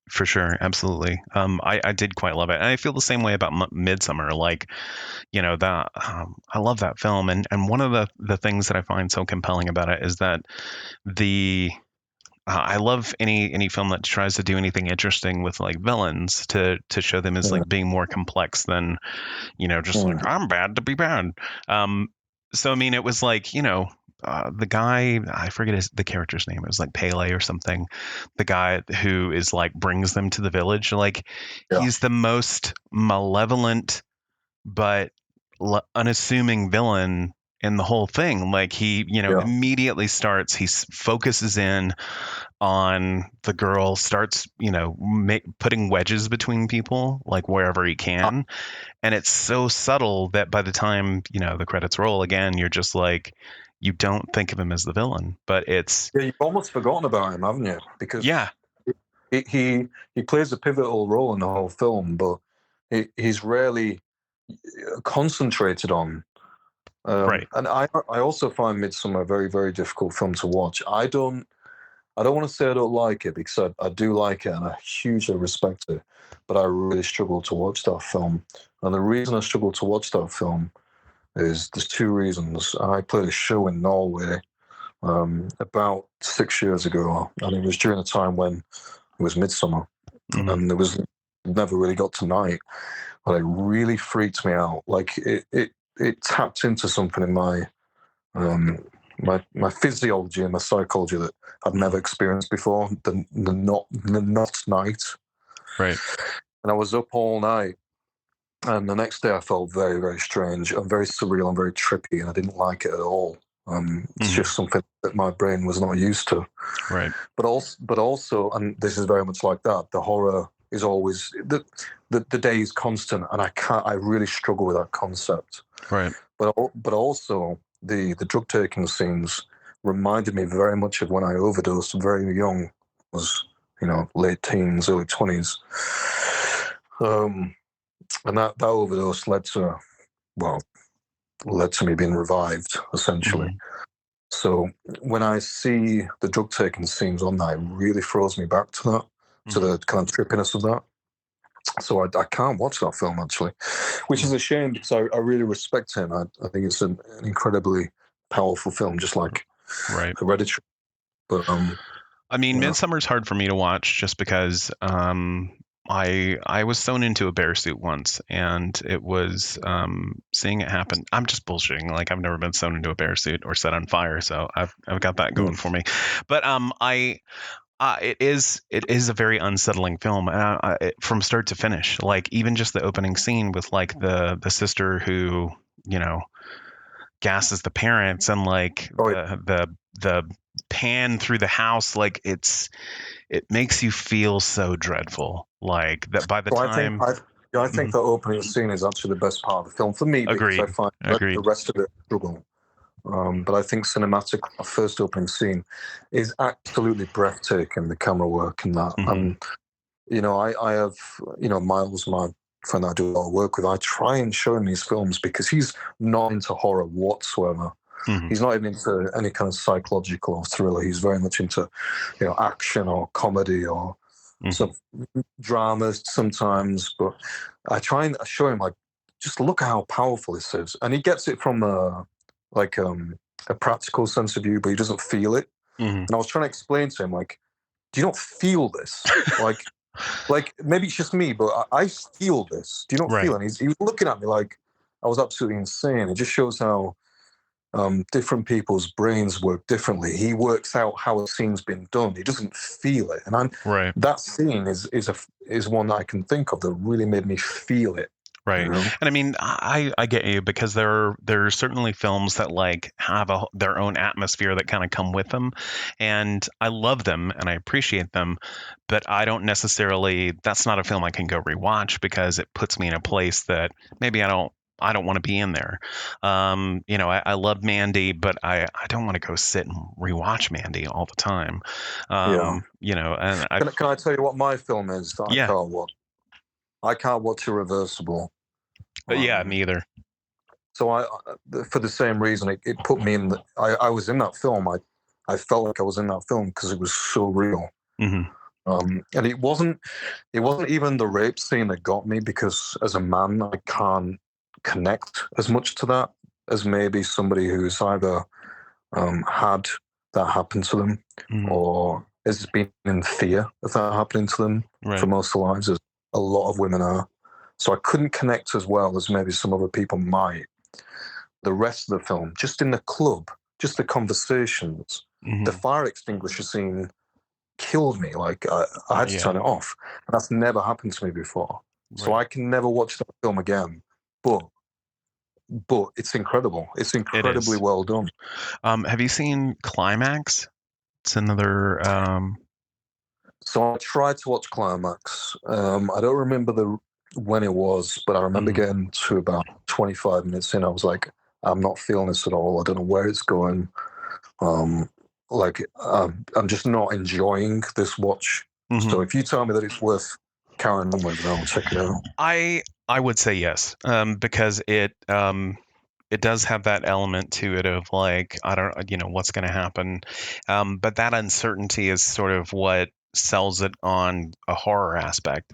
for sure, absolutely. I did quite love it, and I feel the same way about Midsummer. Like, that I love that film, and one of the things that I find so compelling about it is that the I love any film that tries to do anything interesting with like villains to show them as Mm, like being more complex than just like mm, I'm bad to be bad. So I mean, it was like the guy I forget the character's name. It was like Pele or something. The guy who is like brings them to the village. Like yeah, he's the most malevolent but unassuming villain in the whole thing. Like he yeah, immediately starts. He focuses in on the girl, starts putting wedges between people like wherever he can, and it's so subtle that by the time the credits roll again, you're just like you don't think of him as the villain, but it's yeah. You've almost forgotten about him, haven't you? Because yeah, he plays a pivotal role in the whole film, but he's rarely concentrated on. right, And I also find Midsummer a very very difficult film to watch. I don't want to say I don't like it because I do like it and I hugely respect it, but I really struggle to watch that film. And the reason I struggle to watch that film is there's two reasons. I played a show in Norway about 6 years ago, and it was during a time when it was midsummer, hmm and there was never really got to night, but it really freaked me out. Like it tapped into something in um, my physiology and my psychology that I've never experienced before. The not night, right, and I was up all night. And the next day, I felt very, very strange and very surreal and very trippy, and I didn't like it at all. It's hmm just something that my brain was not used to. right, But also, and this is very much like that. The horror is always the day is constant, and I can't. I really struggle with that concept. right, But also the drug taking scenes reminded me very much of when I overdosed very young, was late teens, early 20s, and that overdose led to well led to me being revived, essentially. Mm-hmm. So when I see the drug taking scenes on that, it really throws me back to that, to the kind of trippiness of that. So I can't watch that film, actually, which is a shame because I really respect him. I think it's an incredibly powerful film, just like Hereditary. But I mean, Midsummer's hard for me to watch just because I was sewn into a bear suit once, and it was seeing it happen. I'm just bullshitting. Like, I've never been sewn into a bear suit or set on fire, so I've got that going for me. But it is a very unsettling film, from start to finish. Like, even just the opening scene with like the sister who, you know, gasses the parents, and like the pan through the house, like it makes you feel so dreadful. Like that by the time. I think the opening scene is actually the best part of the film for me, because I find the rest of it struggle. But I think cinematic, first opening scene is absolutely breathtaking. The camera work and that, and you know, I have, you know, Miles, my friend I do a lot of work with. I try and show him these films because he's not into horror whatsoever. He's not even into any kind of psychological or thriller. He's very much into, you know, action or comedy or some dramas sometimes. But I try and show him, like, just look at how powerful this is, and he gets it from a practical sense of view, but he doesn't feel it. And I was trying to explain to him, like, do you not feel this? like maybe it's just me, but I feel this. Do you not feel it? He was looking at me like I was absolutely insane. It just shows how different people's brains work differently. He works out how a scene's been done. He doesn't feel it, and that scene is one that I can think of that really made me feel it. Right. You know? And I mean, I get you, because there are certainly films that like have their own atmosphere that kind of come with them, and I love them and I appreciate them, but I don't necessarily, that's not a film I can go rewatch because it puts me in a place that maybe I don't want to be in there. You know, I love Mandy, but I don't want to go sit and rewatch Mandy all the time. You know, and can I tell you what my film is that I can't watch? I can't watch Irreversible. Yeah, me either. So for the same reason, it put me in. I was in that film. I felt like I was in that film because it was so real. And it wasn't even the rape scene that got me, because as a man, I can't connect as much to that as maybe somebody who's either had that happen to them or has been in fear of that happening to them for most of their lives, as a lot of women are. So I couldn't connect as well as maybe some other people might. The rest of the film, just in the club, just the conversations, the fire extinguisher scene killed me. Like I had to turn it off. And that's never happened to me before. So I can never watch that film again. But it's incredible. It's incredibly well done. Have you seen Climax? It's another... So I tried to watch Climax. I don't remember when it was, but I remember getting to about 25 minutes in. I was like, I'm not feeling this at all. I don't know where it's going. I'm just not enjoying this watch. So if you tell me that it's worth carrying on with, I'll check it out. I would say yes, because it does have that element to it of like, I don't, you know, what's going to happen. But that uncertainty is sort of what sells it on a horror aspect,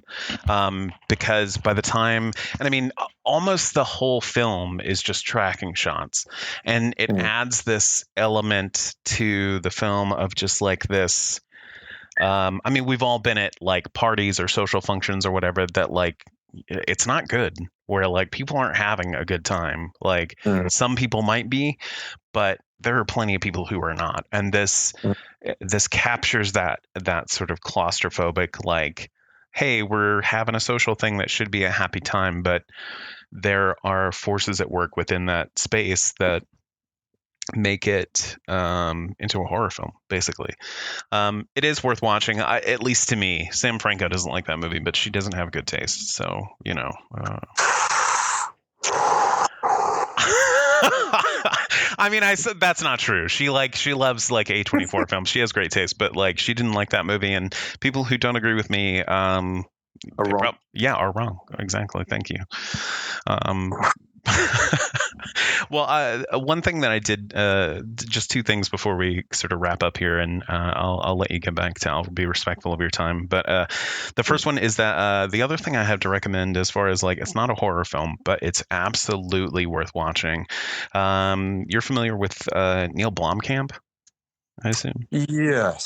because by the time, and I mean, almost the whole film is just tracking shots, and it adds this element to the film of just like this. I mean, we've all been at like parties or social functions or whatever that like, it's not good, where like people aren't having a good time. Like some people might be, but there are plenty of people who are not. And this captures that sort of claustrophobic, like, hey, we're having a social thing that should be a happy time, but there are forces at work within that space that make it into a horror film, basically. It is worth watching, at least to me. Sam Franco doesn't like that movie, but she doesn't have good taste, so, you know. I mean, I said that's not true. She loves like A24 films. She has great taste, but like she didn't like that movie, and people who don't agree with me are wrong. Are wrong. Exactly. Thank you. Well, one thing that I did, just two things before we sort of wrap up here, and I'll let you get back to. I'll be respectful of your time. But the first one is that the other thing I have to recommend, as far as like, it's not a horror film, but it's absolutely worth watching. You're familiar with Neil Blomkamp, I assume. Yes.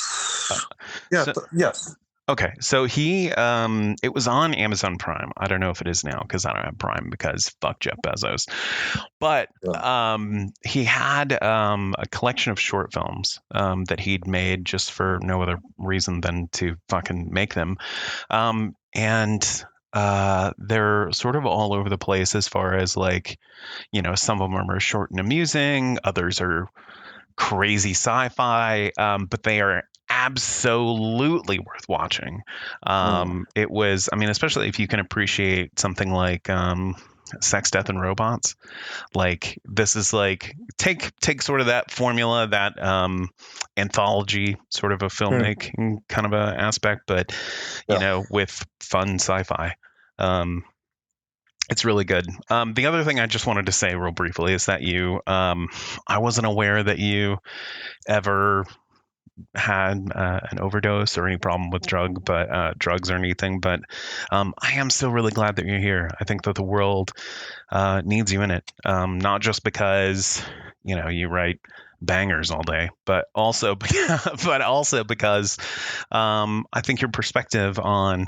So, Yes. Okay, so it was on Amazon Prime. I don't know if it is now because I don't have Prime because fuck Jeff Bezos. But he had a collection of short films that he'd made just for no other reason than to fucking make them. And they're sort of all over the place as far as like, some of them are short and amusing, others are crazy sci-fi, but they are absolutely worth watching. It was, I mean, especially if you can appreciate something like Sex, Death, and Robots. Like, this is like, take sort of that formula, that anthology sort of a filmmaking kind of a aspect, but with fun sci-fi. It's really good. The other thing I just wanted to say real briefly is that I wasn't aware that you ever had an overdose or any problem with drugs or anything, but I am still really glad that you're here. I think that the world needs you in it, not just because you write bangers all day, but also because I think your perspective on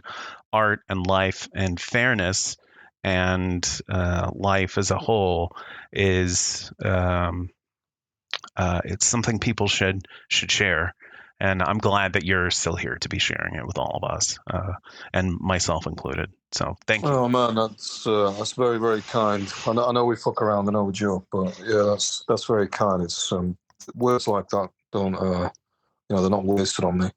art and life and fairness and life as a whole is it's something people should share. And I'm glad that you're still here to be sharing it with all of us, and myself included. So thank you. Oh man, that's very, very kind. I know we fuck around, I know we joke, but yeah, that's very kind. It's words like that don't they're not wasted on me,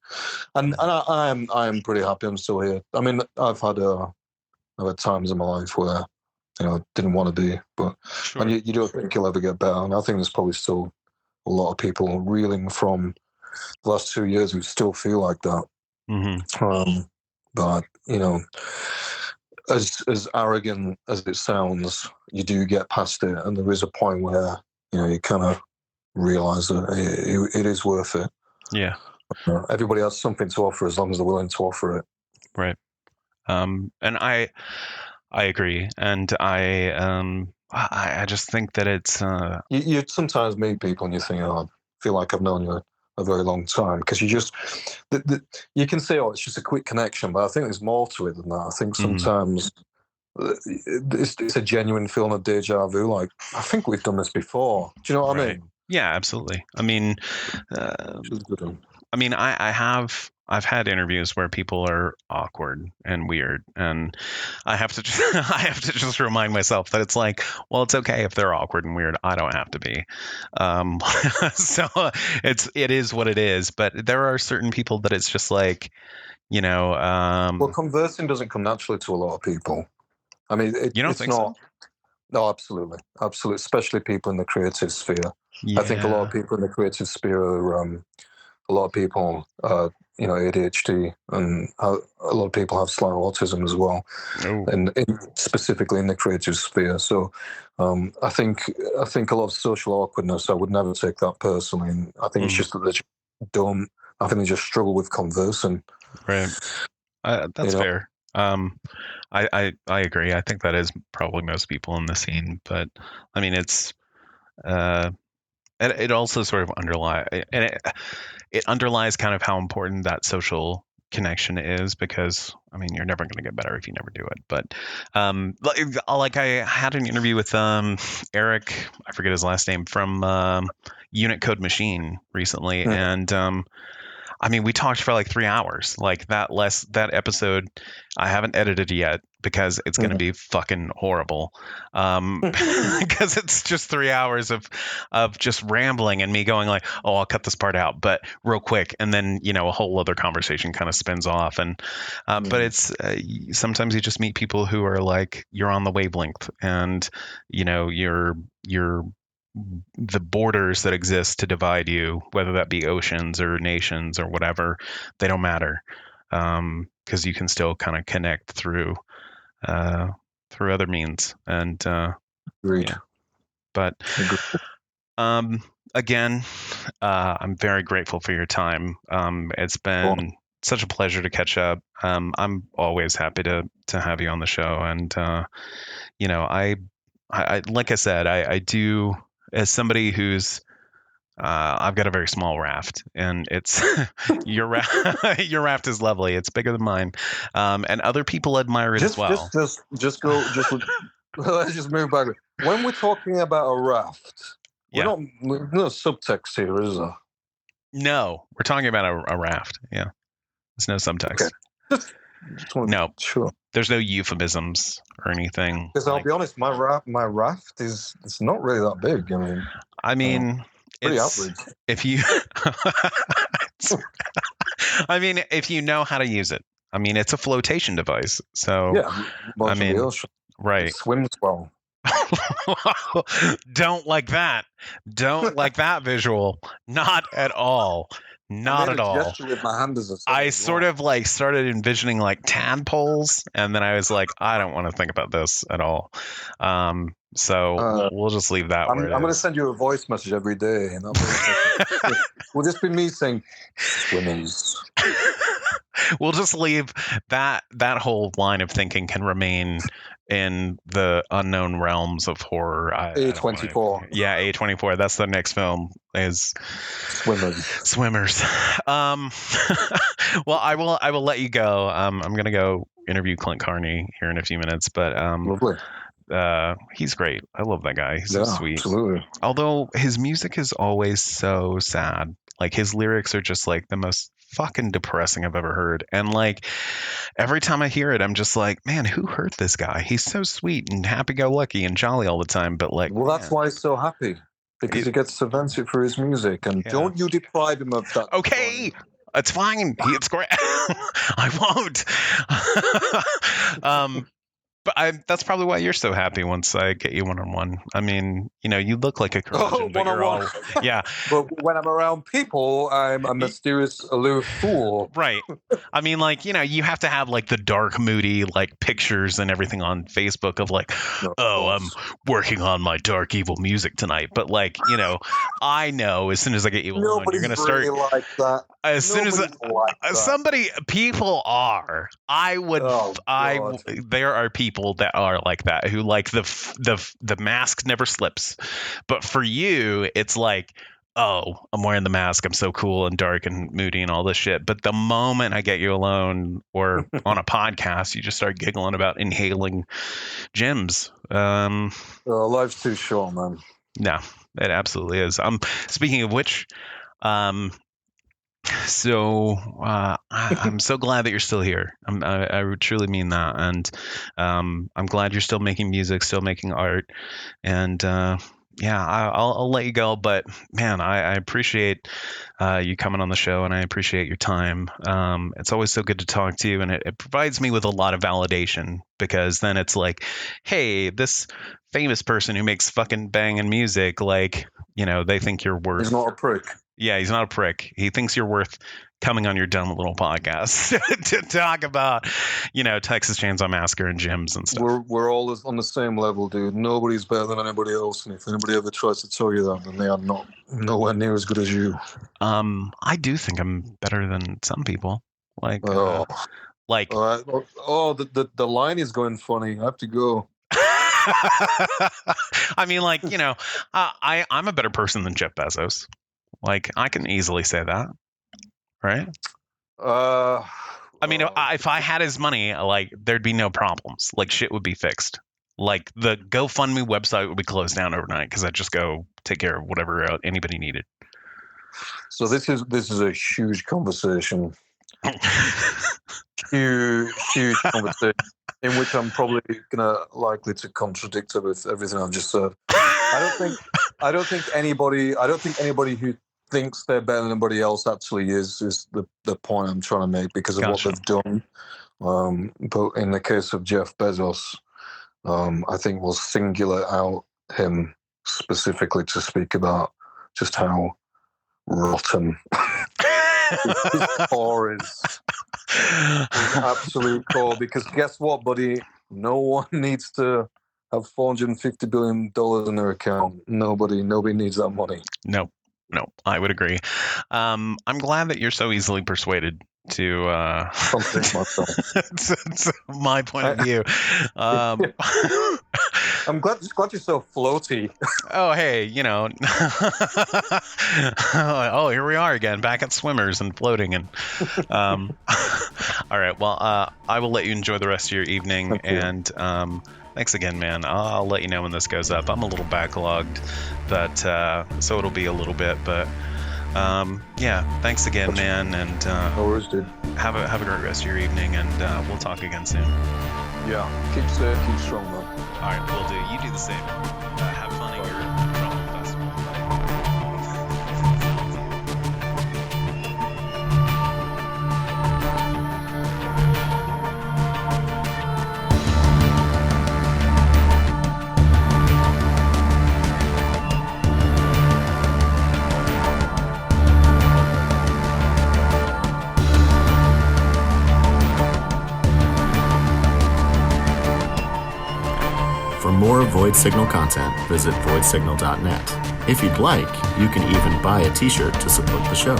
and I am pretty happy I'm still here. I mean, I've had times in my life where didn't want to be, but Sure. And you don't think you'll ever get better. And I think there's probably still a lot of people reeling from the last 2 years who still feel like that. Mm-hmm. But as arrogant as it sounds, you do get past it, and there is a point where you kind of realize that it is worth it. Yeah. Everybody has something to offer as long as they're willing to offer it. Right. And I agree, and I just think that it's you sometimes meet people and you think, oh, I feel like I've known you a very long time, because you just you can say, oh, it's just a quick connection, but I think there's more to it than that. I think sometimes it's a genuine feeling of deja vu, like, I think we've done this before. Do you know what I mean? Yeah, absolutely. I mean, I've had interviews where people are awkward and weird, and I have to just remind myself that it's like, well, it's okay if they're awkward and weird. I don't have to be. So it is what it is. But there are certain people that it's just like, well, conversing doesn't come naturally to a lot of people. I mean, you don't think so? No, absolutely, especially people in the creative sphere. Yeah. I think a lot of people in the creative sphere are, a lot of people, ADHD, and a lot of people have slight autism as well, and specifically in the creative sphere. So, I think a lot of social awkwardness, I would never take that personally. And I think it's just that they're just dumb. I think they just struggle with conversing. Right. That's fair. I agree. I think that is probably most people in the scene, but I mean, it's it also sort of underlies kind of how important that social connection is, because I mean, you're never going to get better if you never do it. But like I had an interview with Eric, I forget his last name, from Unit Code Machine recently, and I mean, we talked for like 3 hours. Like that episode, I haven't edited yet because it's going to be fucking horrible. Because it's just 3 hours of just rambling and me going like, oh, I'll cut this part out, but real quick. And then, a whole other conversation kind of spins off. And, but it's, sometimes you just meet people who are like, you're on the wavelength, and, you're the borders that exist to divide you, whether that be oceans or nations or whatever, they don't matter, because you can still kind of connect through other means. And Agreed. Yeah. But again, I'm very grateful for your time. It's been such a pleasure to catch up. I'm always happy to have you on the show, and I like I said, I do, as somebody who's I've got a very small raft, and it's your raft. Your raft is lovely. It's bigger than mine, and other people admire it as well. Just go. Let's just move back. When we're talking about a raft, we're no subtext here, is there? No, we're talking about a raft. Yeah, there's no subtext. Okay. No, sure. There's no euphemisms or anything. Because I'll be honest, my raft is it's not really that big. I mean, pretty average. If you, I mean, if you know how to use it. I mean, it's a flotation device. So yeah, I mean, right. It swims well. Don't like that. Don't like that visual. Not at all. Not at all. With my hand I sort of like started envisioning like tadpoles, and then I was like, I don't want to think about this at all. So we'll just leave that. I'm going to send you a voice message every day, and will this be me saying swimmers? We'll just leave that whole line of thinking can remain in the unknown realms of horror. A24. Yeah, A24. That's the next film is Swimmers. Well, I will let you go. I'm gonna go interview Clint Carney here in a few minutes, but lovely. He's great. I love that guy. He's so sweet. Absolutely. Although his music is always so sad. Like his lyrics are just like the most fucking depressing I've ever heard. And like every time I hear it, I'm just like, man, who hurt this guy? He's so sweet and happy-go-lucky and jolly all the time. But like, well, that's why he's so happy, because he gets to vent it for his music. And don't you deprive him of that. Okay. It's fine. It's great. I won't. But that's probably why you're so happy once I get you one-on-one. I mean, you look like a curmudgeon, but you're all, yeah. But when I'm around people, I'm a mysterious, aloof fool. Right. I mean, like, you have to have like the dark, moody, like pictures and everything on Facebook of like, I'm working on my dark, evil music tonight. But like, I know as soon as I get you alone, you're going to start. Like that. As soon as people are, there are people that are like that, who like the mask never slips. But for you, it's like, oh, I'm wearing the mask, I'm so cool and dark and moody and all this shit. But the moment I get you alone or on a podcast, you just start giggling about inhaling gems. Life's too short, man. No, it absolutely is. Speaking of which, so I'm so glad that you're still here. I truly mean that, and I'm glad you're still making music, still making art, and I'll let you go. But man, I appreciate you coming on the show, and I appreciate your time. It's always so good to talk to you, and it provides me with a lot of validation, because then it's like, hey, this famous person who makes fucking banging music, like, they think you're worth. He's not a prick. Yeah, he's not a prick. He thinks you're worth coming on your dumb little podcast to talk about, Texas Chainsaw Massacre and gyms and stuff. We're all on the same level, dude. Nobody's better than anybody else, and if anybody ever tries to tell you that, then they are nowhere near as good as you. I do think I'm better than some people. Like, the line is going funny. I have to go. I mean, like, I'm a better person than Jeff Bezos. Like, I can easily say that, right? I mean, if I had his money, like, there'd be no problems. Like, shit would be fixed. Like, the GoFundMe website would be closed down overnight, because I'd just go take care of whatever anybody needed. So this is a huge conversation. huge conversation in which I'm probably likely to contradict everything I've just said. I don't think anybody who thinks they're better than anybody else actually is the point I'm trying to make, because of what they've done. But in the case of Jeff Bezos, I think we'll singular out him specifically to speak about just how rotten his core is. His absolute core. Because guess what, buddy? No one needs to have $450 billion in their account. Nobody needs that money. No, I would agree. I'm glad that you're so easily persuaded to to my point of view. I'm glad you're so floaty. Oh, hey, oh, here we are again, back at swimmers and floating. And all right, well, I will let you enjoy the rest of your evening. And thanks again, man. I'll let you know when this goes up. I'm a little backlogged, but so it'll be a little bit. But yeah, thanks again, man. And no worries, dude. Have a great rest of your evening, and we'll talk again soon. Yeah, keep strong, man. All right, will do. You do the same. Have fun at your Truffle Festival. For more Void Signal content, visit voidsignal.net. If you'd like, you can even buy a t-shirt to support the show.